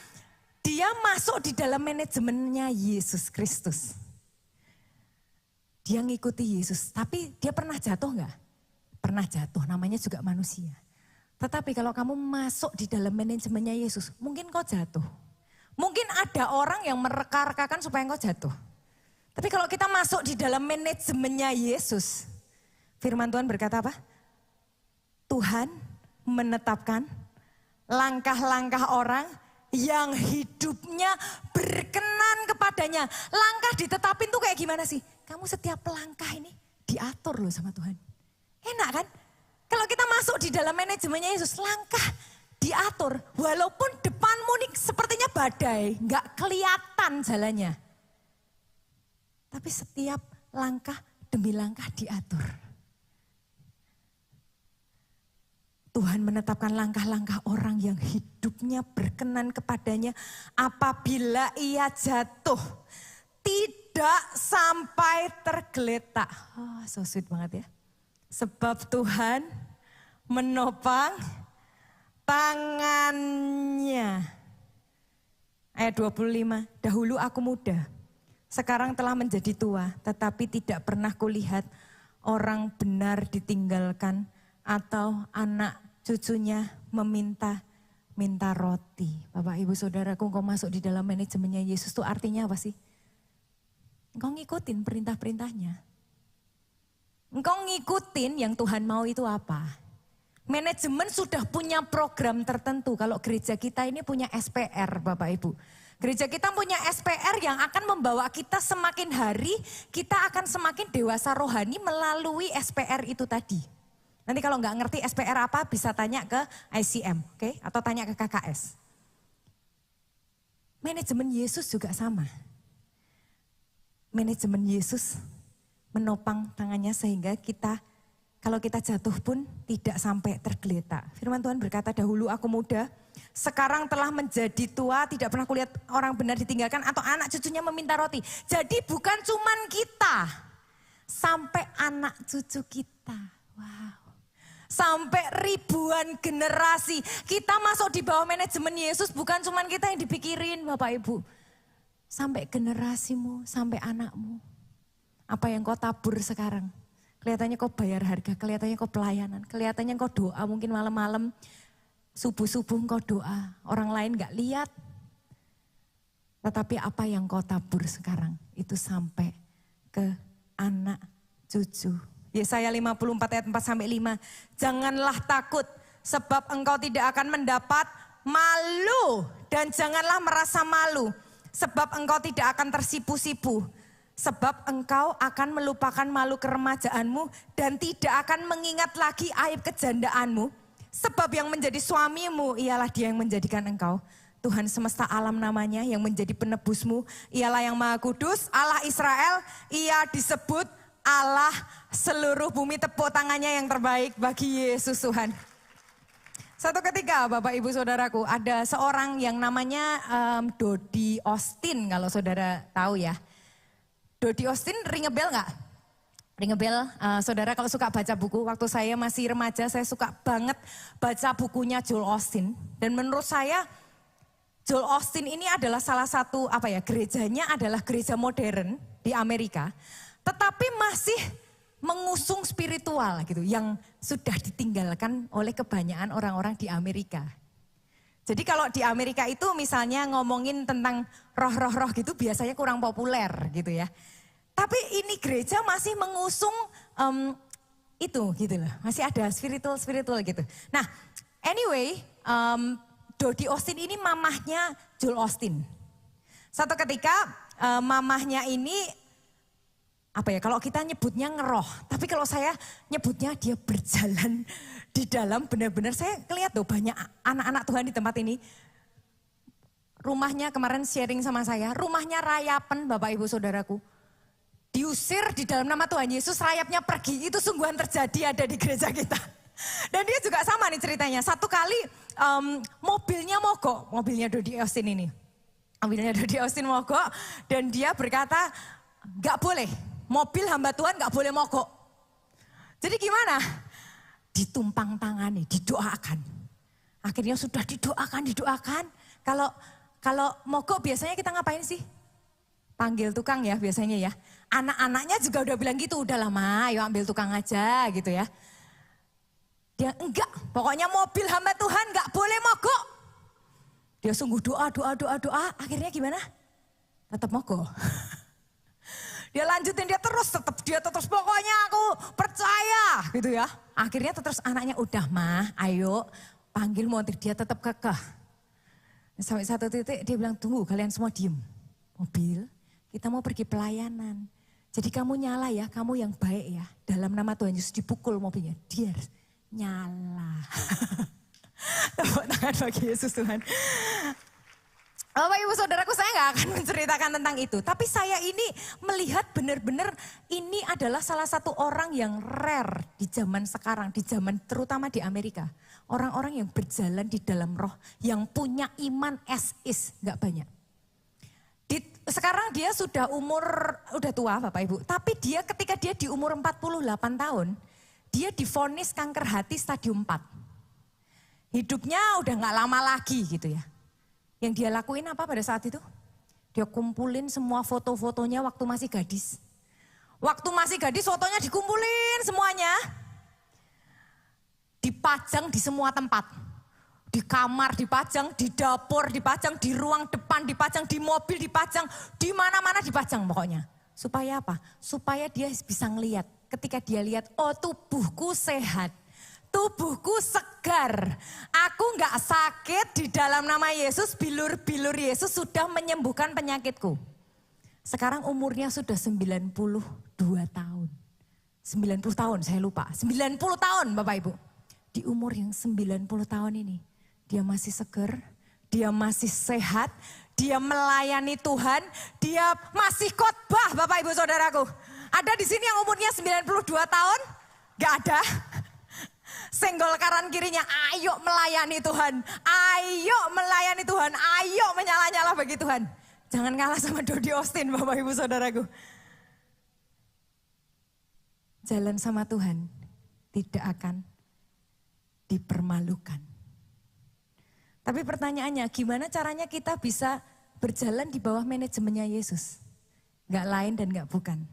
dia masuk di dalam manajemennya Yesus Kristus. Dia ngikuti Yesus, tapi dia pernah jatuh enggak? Pernah jatuh, namanya juga manusia. Tetapi kalau kamu masuk di dalam manajemennya Yesus, mungkin kau jatuh. Mungkin ada orang yang mereka-rekakan supaya kau jatuh. Tapi kalau kita masuk di dalam manajemennya Yesus, firman Tuhan berkata apa? Tuhan menetapkan langkah-langkah orang yang hidupnya berkenan kepadanya. Langkah ditetapin tuh kayak gimana sih? Kamu setiap langkah ini diatur loh sama Tuhan. Enak kan? Kalau kita masuk di dalam manajemennya Yesus, langkah diatur. Walaupun depanmu nih sepertinya badai, nggak kelihatan jalannya. Tapi setiap langkah demi langkah diatur. Tuhan menetapkan langkah-langkah orang yang hidupnya berkenan kepadanya. Apabila ia jatuh, tidak sampai tergeletak. Oh, so sweet banget ya. Sebab Tuhan menopang tangannya. Ayat 25, dahulu aku muda, sekarang telah menjadi tua, tetapi tidak pernah kulihat orang benar ditinggalkan atau anak cucunya minta roti. Bapak ibu saudaraku, engkau masuk di dalam manajemennya Yesus itu artinya apa sih? Engkau ngikutin perintah-perintahnya. Engkau ngikutin yang Tuhan mau itu apa? Manajemen sudah punya program tertentu. Kalau gereja kita ini punya SPR Bapak Ibu. Gereja kita punya SPR yang akan membawa kita semakin hari, kita akan semakin dewasa rohani melalui SPR itu tadi. Nanti kalau nggak ngerti SPR apa bisa tanya ke ICM, oke? Atau tanya ke KKS. Manajemen Yesus juga sama. Manajemen Yesus menopang tangannya sehingga kita, kalau kita jatuh pun tidak sampai tergeletak. Firman Tuhan berkata, dahulu aku muda, sekarang telah menjadi tua, tidak pernah kulihat orang benar ditinggalkan atau anak cucunya meminta roti. Jadi bukan cuman kita, sampai anak cucu kita. Wow. Sampai ribuan generasi. Kita masuk di bawah manajemen Yesus, bukan cuman kita yang dipikirin Bapak Ibu. Sampai generasimu, sampai anakmu. Apa yang kau tabur sekarang? Kelihatannya kau bayar harga, kelihatannya kau pelayanan, kelihatannya kau doa mungkin malam-malam, subuh-subuh kau doa, orang lain gak lihat. Tetapi apa yang kau tabur sekarang itu sampai ke anak cucu. Yesaya 54 ayat 4-5, janganlah takut sebab engkau tidak akan mendapat malu dan janganlah merasa malu sebab engkau tidak akan tersipu-sipu. Sebab engkau akan melupakan malu keremajaanmu dan tidak akan mengingat lagi aib kejandaanmu. Sebab yang menjadi suamimu ialah dia yang menjadikan engkau. Tuhan semesta alam namanya yang menjadi penebusmu. Ialah yang maha kudus, Allah Israel. Ia disebut Allah seluruh bumi, tepuk tangannya yang terbaik bagi Yesus Tuhan. Suatu ketika Bapak Ibu Saudaraku ada seorang yang namanya Dodi Austin kalau saudara tahu ya. Dodi Austin ring a bell gak? Ring a bell, saudara kalau suka baca buku, waktu saya masih remaja saya suka banget baca bukunya Joel Austin. Dan menurut saya Joel Austin ini adalah salah satu gerejanya adalah gereja modern di Amerika. Tetapi masih mengusung spiritual gitu yang sudah ditinggalkan oleh kebanyakan orang-orang di Amerika. Jadi kalau di Amerika itu misalnya ngomongin tentang roh-roh gitu biasanya kurang populer gitu ya. Tapi ini gereja masih mengusung itu gitu loh. Masih ada spiritual gitu. Nah anyway Dodi Austin ini mamahnya Joel Austin. Satu ketika mamahnya ini kalau kita nyebutnya ngeroh. Tapi kalau saya nyebutnya dia berjalan di dalam benar-benar. Saya lihat tuh banyak anak-anak Tuhan di tempat ini. Rumahnya kemarin sharing sama saya. Rumahnya rayapan Bapak Ibu Saudaraku. Diusir di dalam nama Tuhan Yesus, rayapnya pergi. Itu sungguhan terjadi ada di gereja kita. Dan dia juga sama nih ceritanya. Satu kali mobilnya mogok. Mobilnya Dodi Austin ini. Mobilnya Dodi Austin mogok. Dan dia berkata, gak boleh. Mobil hamba Tuhan gak boleh mogok. Jadi gimana? Ditumpang tangani, didoakan. Akhirnya sudah didoakan. Kalau mogok biasanya kita ngapain sih? Panggil tukang ya biasanya ya. Anak-anaknya juga udah bilang gitu, udah lama ayo ambil tukang aja gitu ya. Dia enggak, pokoknya mobil hamba Tuhan gak boleh mogok. Dia sungguh doa. Akhirnya gimana? Tetap mogok. Dia lanjutin, dia terus tetap dia terus pokoknya aku percaya gitu ya. Akhirnya terus anaknya udah mah ayo panggil montir, dia tetap kekeh. Sampai satu titik dia bilang tunggu kalian semua diem. Mobil kita mau pergi pelayanan. Jadi kamu nyala ya, kamu yang baik ya. Dalam nama Tuhan Yesus dipukul mobilnya, dia nyala. Tepuk tangan bagi Yesus Tuhan. Bapak Ibu Saudaraku, saya nggak akan menceritakan tentang itu. Tapi saya ini melihat benar-benar ini adalah salah satu orang yang rare di zaman sekarang, di zaman terutama di Amerika. Orang-orang yang berjalan di dalam roh, yang punya iman as is, nggak banyak. Sekarang dia sudah udah tua Bapak Ibu. Tapi dia ketika dia di umur 48 tahun, dia divonis kanker hati stadium 4. Hidupnya udah nggak lama lagi gitu ya. Yang dia lakuin apa pada saat itu? Dia kumpulin semua foto-fotonya waktu masih gadis. Waktu masih gadis fotonya dikumpulin semuanya. Dipajang di semua tempat. Di kamar dipajang, di dapur dipajang, di ruang depan dipajang, di mobil dipajang, di mana-mana dipajang pokoknya. Supaya apa? Supaya dia bisa ngelihat. Ketika dia lihat, oh tubuhku sehat. Tubuhku segar, aku gak sakit di dalam nama Yesus, bilur-bilur Yesus sudah menyembuhkan penyakitku. Sekarang umurnya sudah 92 tahun. 90 tahun saya lupa, 90 tahun Bapak Ibu. Di umur yang 90 tahun ini, dia masih segar, dia masih sehat, dia melayani Tuhan, dia masih khotbah Bapak Ibu Saudaraku. Ada di sini yang umurnya 92 tahun? Gak ada. Senggol kanan kirinya, ayo melayani Tuhan, ayo melayani Tuhan, ayo menyala-nyala bagi Tuhan. Jangan kalah sama Dodi Austin Bapak Ibu Saudaraku. Jalan sama Tuhan tidak akan dipermalukan. Tapi pertanyaannya, gimana caranya kita bisa berjalan di bawah manajemennya Yesus? Gak lain dan gak bukan.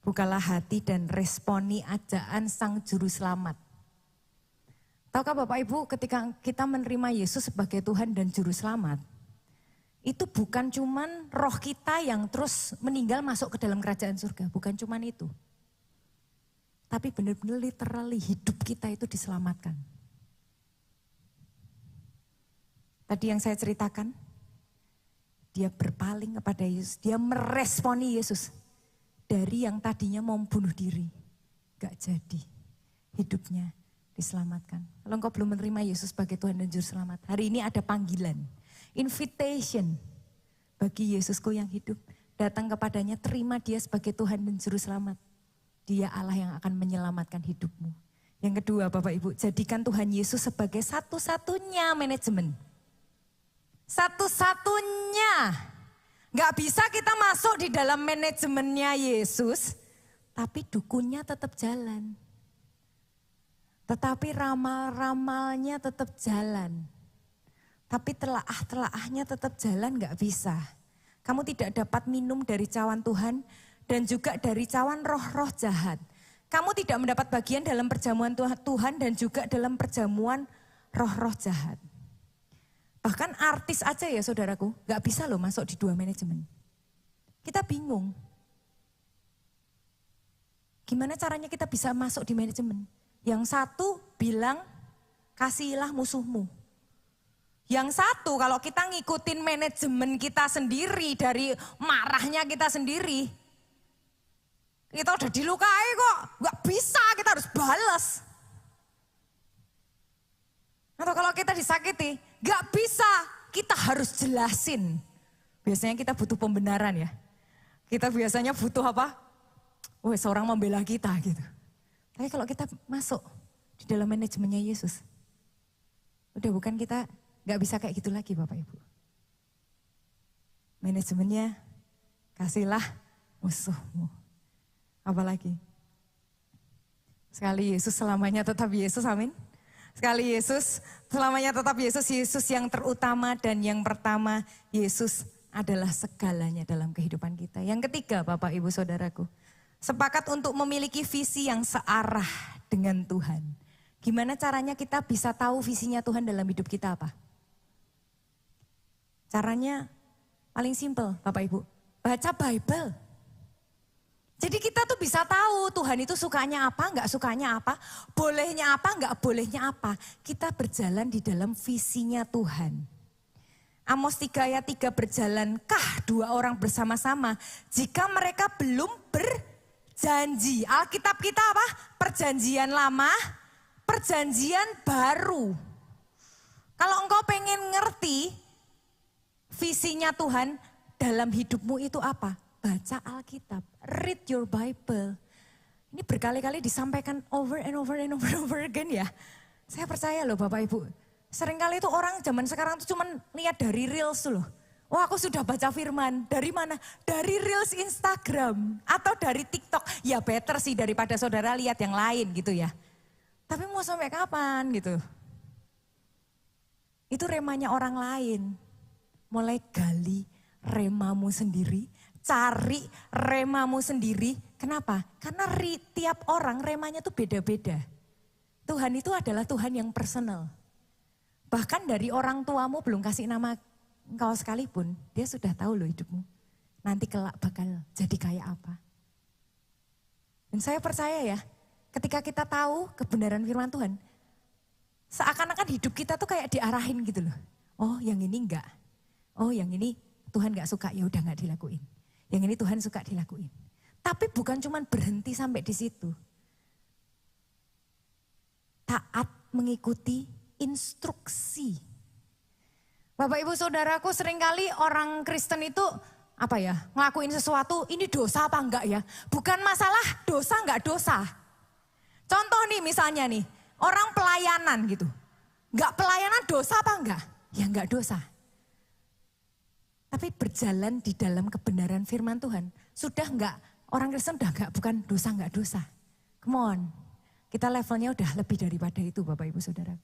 Bukalah hati dan responi ajaan Sang Juru Selamat. Tahukah Bapak Ibu ketika kita menerima Yesus sebagai Tuhan dan Juru Selamat, itu bukan cuman roh kita yang terus meninggal masuk ke dalam kerajaan surga, bukan cuman itu. Tapi benar-benar literally hidup kita itu diselamatkan. Tadi yang saya ceritakan, dia berpaling kepada Yesus, dia meresponi Yesus. Dari yang tadinya mau bunuh diri, gak jadi hidupnya diselamatkan. Kalau engkau belum menerima Yesus sebagai Tuhan dan Juru Selamat, hari ini ada panggilan, invitation bagi Yesusku yang hidup. Datang kepadanya, terima dia sebagai Tuhan dan Juru Selamat. Dia Allah yang akan menyelamatkan hidupmu. Yang kedua Bapak Ibu, jadikan Tuhan Yesus sebagai satu-satunya manajemen. Satu-satunya. Gak bisa kita masuk di dalam manajemennya Yesus, tapi dukunnya tetap jalan. Tetapi ramal-ramalnya tetap jalan. Tapi telaah-telaahnya tetap jalan gak bisa. Kamu tidak dapat minum dari cawan Tuhan dan juga dari cawan roh-roh jahat. Kamu tidak mendapat bagian dalam perjamuan Tuhan dan juga dalam perjamuan roh-roh jahat. Bahkan artis aja ya saudaraku, gak bisa loh masuk di dua manajemen. Kita bingung. Gimana caranya kita bisa masuk di manajemen? Yang satu bilang kasihilah musuhmu. Yang satu kalau kita ngikutin manajemen kita sendiri dari marahnya kita sendiri. Kita udah dilukai kok, gak bisa kita harus balas. Atau kalau kita disakiti, gak bisa kita harus jelasin. Biasanya kita butuh pembenaran ya. Kita biasanya butuh apa? Wah seorang membela kita gitu. Tapi kalau kita masuk di dalam manajemennya Yesus, udah bukan kita gak bisa kayak gitu lagi Bapak Ibu. Manajemennya kasihlah musuhmu. Apalagi? Sekali Yesus selamanya tetap Yesus, amin. Sekali Yesus selamanya tetap Yesus, Yesus yang terutama dan yang pertama, Yesus adalah segalanya dalam kehidupan kita. Yang ketiga Bapak Ibu Saudaraku, sepakat untuk memiliki visi yang searah dengan Tuhan. Gimana caranya kita bisa tahu visinya Tuhan dalam hidup kita apa? Caranya paling simpel Bapak Ibu, baca Bible. Jadi kita tuh bisa tahu Tuhan itu sukanya apa, enggak sukanya apa, bolehnya apa, enggak bolehnya apa. Kita berjalan di dalam visinya Tuhan. Amos 3 ayat 3, berjalankah dua orang bersama-sama jika mereka belum berjanji. Alkitab kita apa? Perjanjian lama, perjanjian baru. Kalau engkau pengen ngerti visinya Tuhan dalam hidupmu itu apa? Baca Alkitab, read your Bible. Ini berkali-kali disampaikan over and over and over and over again ya. Saya percaya loh Bapak Ibu. Seringkali itu orang zaman sekarang tuh cuman lihat dari reels loh. Wah aku sudah baca firman, dari mana? Dari reels Instagram atau dari TikTok. Ya better sih daripada saudara lihat yang lain gitu ya. Tapi mau sampai kapan gitu? Itu remanya orang lain. Mulai gali remamu sendiri. Cari remamu sendiri. Kenapa? Karena tiap orang remanya tuh beda-beda. Tuhan itu adalah Tuhan yang personal. Bahkan dari orang tuamu belum kasih nama engkau sekalipun, dia sudah tahu loh hidupmu. Nanti kelak bakal jadi kayak apa. Dan saya percaya ya, ketika kita tahu kebenaran firman Tuhan, seakan-akan hidup kita tuh kayak diarahin gitu loh. Oh yang ini enggak. Oh yang ini Tuhan enggak suka, ya udah enggak dilakuin. Yang ini Tuhan suka dilakuin. Tapi bukan cuma berhenti sampai di situ. Taat mengikuti instruksi. Bapak Ibu Saudaraku, seringkali orang Kristen itu apa ya, ngelakuin sesuatu, ini dosa apa enggak ya? Bukan masalah dosa enggak dosa. Contoh nih misalnya nih, orang pelayanan gitu. Enggak pelayanan dosa apa enggak? Ya enggak dosa. Tapi berjalan di dalam kebenaran firman Tuhan. Sudah enggak, orang Kristen udah enggak, bukan dosa enggak dosa. Come on, kita levelnya udah lebih daripada itu Bapak Ibu Saudara.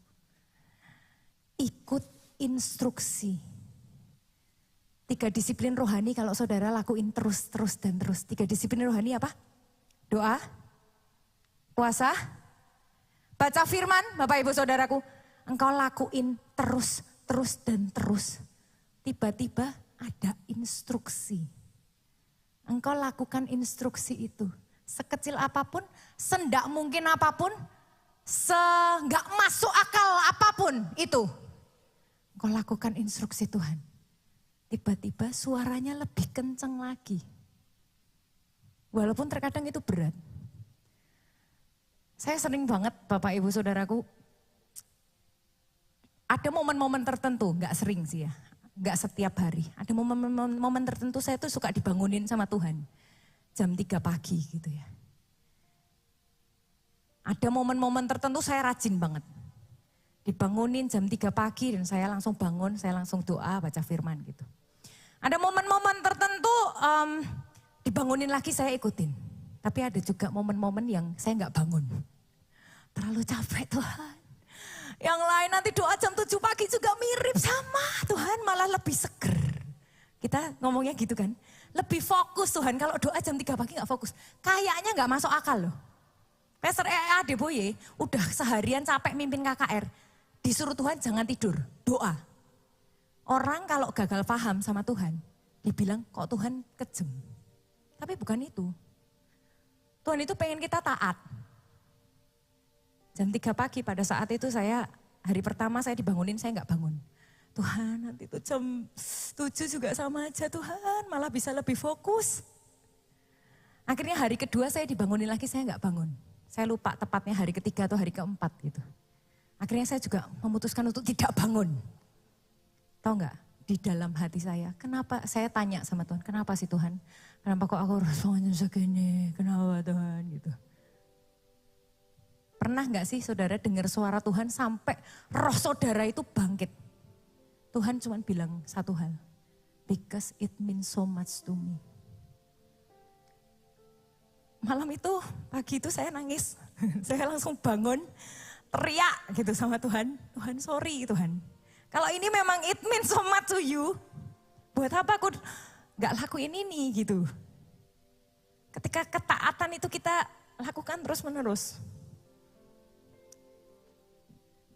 Ikut instruksi. 3 disiplin rohani kalau saudara lakuin terus dan terus. 3 disiplin rohani apa? Doa, puasa, baca firman Bapak Ibu Saudaraku. Engkau lakuin terus dan terus. Tiba-tiba ada instruksi. Engkau lakukan instruksi itu. Sekecil apapun, sendak mungkin apapun, enggak masuk akal apapun itu. Engkau lakukan instruksi Tuhan. Tiba-tiba suaranya lebih kencang lagi. Walaupun terkadang itu berat. Saya sering banget Bapak Ibu Saudaraku, ada momen-momen tertentu, enggak sering sih ya. Enggak setiap hari. Ada momen-momen tertentu saya tuh suka dibangunin sama Tuhan. Jam 3 pagi gitu ya. Ada momen-momen tertentu saya rajin banget. Dibangunin jam 3 pagi dan saya langsung bangun, saya langsung doa, baca firman gitu. Ada momen-momen tertentu dibangunin lagi saya ikutin. Tapi ada juga momen-momen yang saya enggak bangun. Terlalu capek Tuhan. Yang lain nanti doa jam 7 pagi juga mirip sama Tuhan, malah lebih seger. Kita ngomongnya gitu kan, lebih fokus Tuhan. Kalau doa jam 3 pagi gak fokus, kayaknya gak masuk akal loh. Pastor EA Deboye udah seharian capek mimpin KKR, disuruh Tuhan jangan tidur, doa. Orang kalau gagal paham sama Tuhan, dibilang kok Tuhan kejem. Tapi bukan itu. Tuhan itu pengen kita taat. Jam 3 pagi pada saat itu hari pertama saya dibangunin, saya gak bangun. Tuhan nanti itu jam 7 juga sama aja Tuhan, malah bisa lebih fokus. Akhirnya hari kedua saya dibangunin lagi, saya gak bangun. Saya lupa tepatnya hari ketiga atau hari keempat gitu. Akhirnya saya juga memutuskan untuk tidak bangun. Tahu gak? Di dalam hati saya, kenapa saya tanya sama Tuhan, kenapa sih Tuhan? Kenapa kok aku rasanya segini, kenapa Tuhan gitu. Pernah gak sih saudara dengar suara Tuhan sampai roh saudara itu bangkit? Tuhan cuma bilang satu hal, because it means so much to me. Malam itu, pagi itu saya nangis, saya langsung bangun, teriak gitu sama Tuhan, Tuhan sorry Tuhan. Kalau ini memang it means so much to you, buat apa aku gak lakuin ini gitu. Ketika ketaatan itu kita lakukan terus menerus.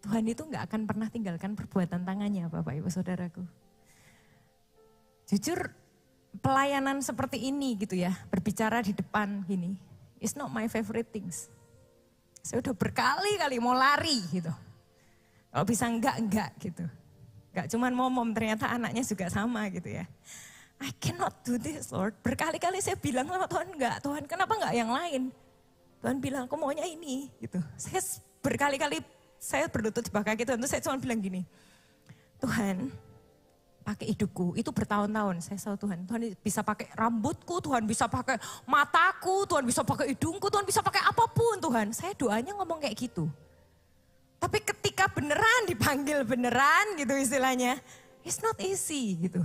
Tuhan itu gak akan pernah tinggalkan perbuatan tangannya Bapak Ibu Saudaraku. Jujur pelayanan seperti ini gitu ya, berbicara di depan gini, it's not my favorite things. Saya udah berkali-kali mau lari gitu. Kalau bisa enggak gitu. Enggak cuman momom, ternyata anaknya juga sama gitu ya. I cannot do this Lord. Berkali-kali saya bilang sama Tuhan, enggak Tuhan, kenapa enggak yang lain? Tuhan bilang aku maunya ini gitu. Saya berkali-kali saya berlutut di bawah kaki Tuhan, terus saya cuma bilang gini, Tuhan pakai hidupku, itu bertahun-tahun saya tahu Tuhan bisa pakai rambutku, Tuhan bisa pakai mataku, Tuhan bisa pakai hidungku, Tuhan bisa pakai apapun Tuhan. Saya doanya ngomong kayak gitu. Tapi ketika beneran dipanggil beneran gitu istilahnya, it's not easy gitu.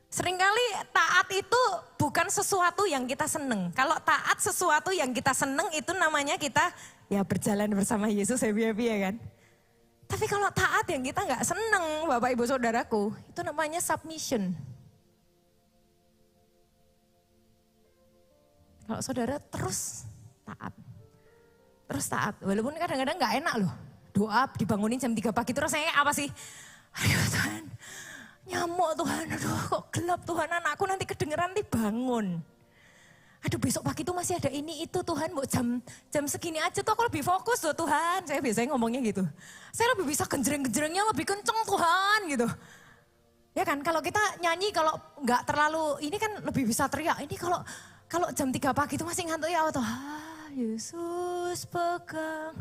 Seringkali taat itu bukan sesuatu yang kita seneng. Kalau taat sesuatu yang kita seneng itu namanya kita ya berjalan bersama Yesus happy-happy ya kan. Tapi kalau taat yang kita nggak seneng Bapak Ibu Saudaraku, itu namanya submission. Kalau saudara terus taat, walaupun kadang-kadang nggak enak loh. Doa dibangunin jam 3 pagi itu rasanya apa sih? Aduh Tuhan, nyamuk Tuhan, aduh kok gelap Tuhan, anakku nanti kedengeran nanti bangun. Aduh besok pagi itu masih ada ini itu Tuhan, mau jam segini aja tuh aku lebih fokus loh Tuhan. Saya biasanya ngomongnya gitu. Saya lebih bisa genjreng-genjrengnya lebih kenceng Tuhan gitu. Ya kan kalau kita nyanyi kalau nggak terlalu ini kan lebih bisa teriak. Ini kalau jam 3 pagi itu masih ngantuk ya Tuhan. Yesus pegang.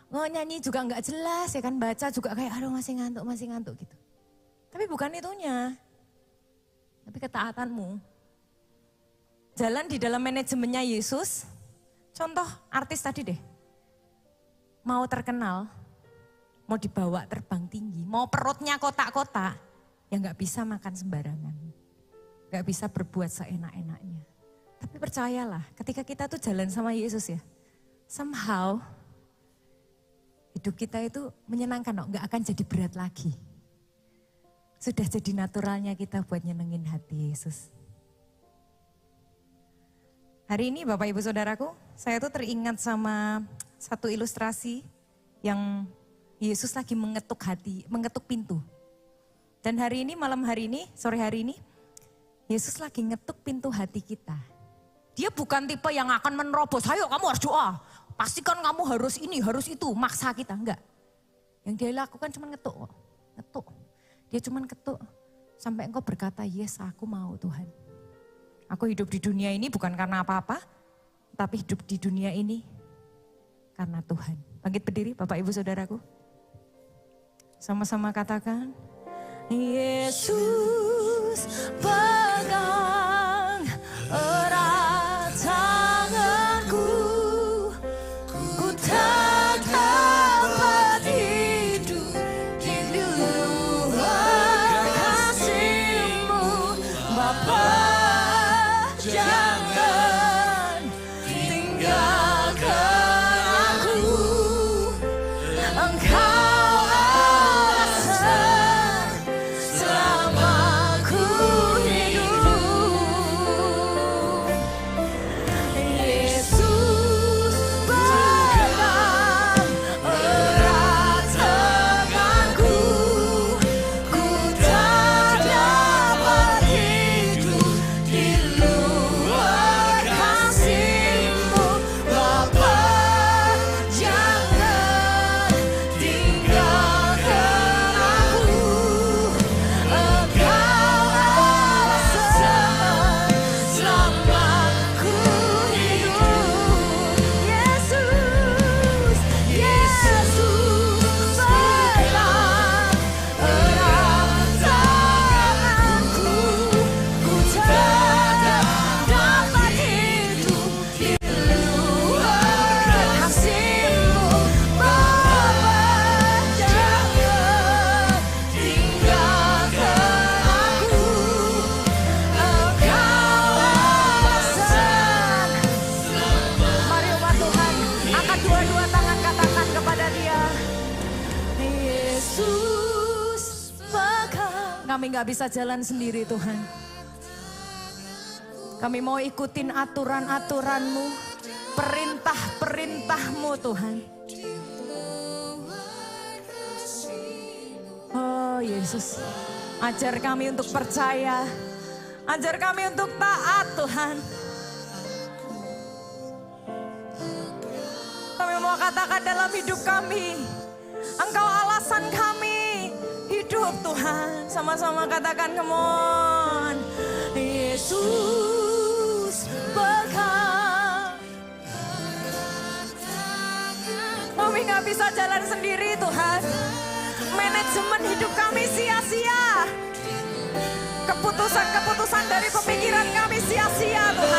Nyanyi juga nggak jelas ya kan, baca juga kayak aduh masih ngantuk gitu. Tapi bukan itunya. Tapi ketaatanmu. Jalan di dalam manajemennya Yesus, contoh artis tadi deh. Mau terkenal, mau dibawa terbang tinggi, mau perutnya kotak-kotak, ya gak bisa makan sembarangan. Gak bisa berbuat seenak-enaknya. Tapi percayalah, ketika kita tuh jalan sama Yesus ya, somehow hidup kita itu menyenangkan, gak akan jadi berat lagi. Sudah jadi naturalnya kita buat nyenengin hati Yesus. Hari ini Bapak Ibu Saudaraku, saya tuh teringat sama satu ilustrasi yang Yesus lagi mengetuk pintu. Dan sore hari ini, Yesus lagi ngetuk pintu hati kita. Dia bukan tipe yang akan menerobos, ayo kamu harus doa, pastikan kamu harus ini, harus itu, maksa kita, enggak. Yang dia lakukan cuma ngetuk. Dia cuma ketuk, sampai engkau berkata, yes aku mau Tuhan. Aku hidup di dunia ini bukan karena apa-apa, tapi hidup di dunia ini karena Tuhan. Bangkit berdiri Bapak Ibu Saudaraku. Sama-sama katakan, Yesus pegang erat tanganku, ku tak dapat hidup di luar kasih-Mu, Bapa. Jangan tinggalkan aku, Engkau alasan selama ku hidup. Yesus pegang erat tanganku, ku tak dapat hidup di luar kasih-Mu, Bapa. Jangan tinggalkan aku, Engkau alasan selama ku hidup. Yesus pegang erat tanganku, ku tak dapat hidup di luar kasih-Mu, Bapa. Jangan tinggalkan aku, Engkau alasan. Mari umat Tuhan, angkat dua-dua tangan, katakan kepada Dia, Yesus pegang. Kami gak bisa jalan sendiri Tuhan. Kami mau ikutin aturan-aturan-Mu, perintah-perintah-Mu Tuhan. Oh Yesus, ajar kami untuk percaya, Ajar kami untuk taat Tuhan. Kami mau katakan dalam hidup kami, Engkau alasan kami hidup Tuhan. Sama-sama katakan, come on. Yesus berkat. Kami gak bisa jalan sendiri Tuhan. Manajemen hidup kami sia-sia. Keputusan-keputusan dari pemikiran kami sia-sia Tuhan.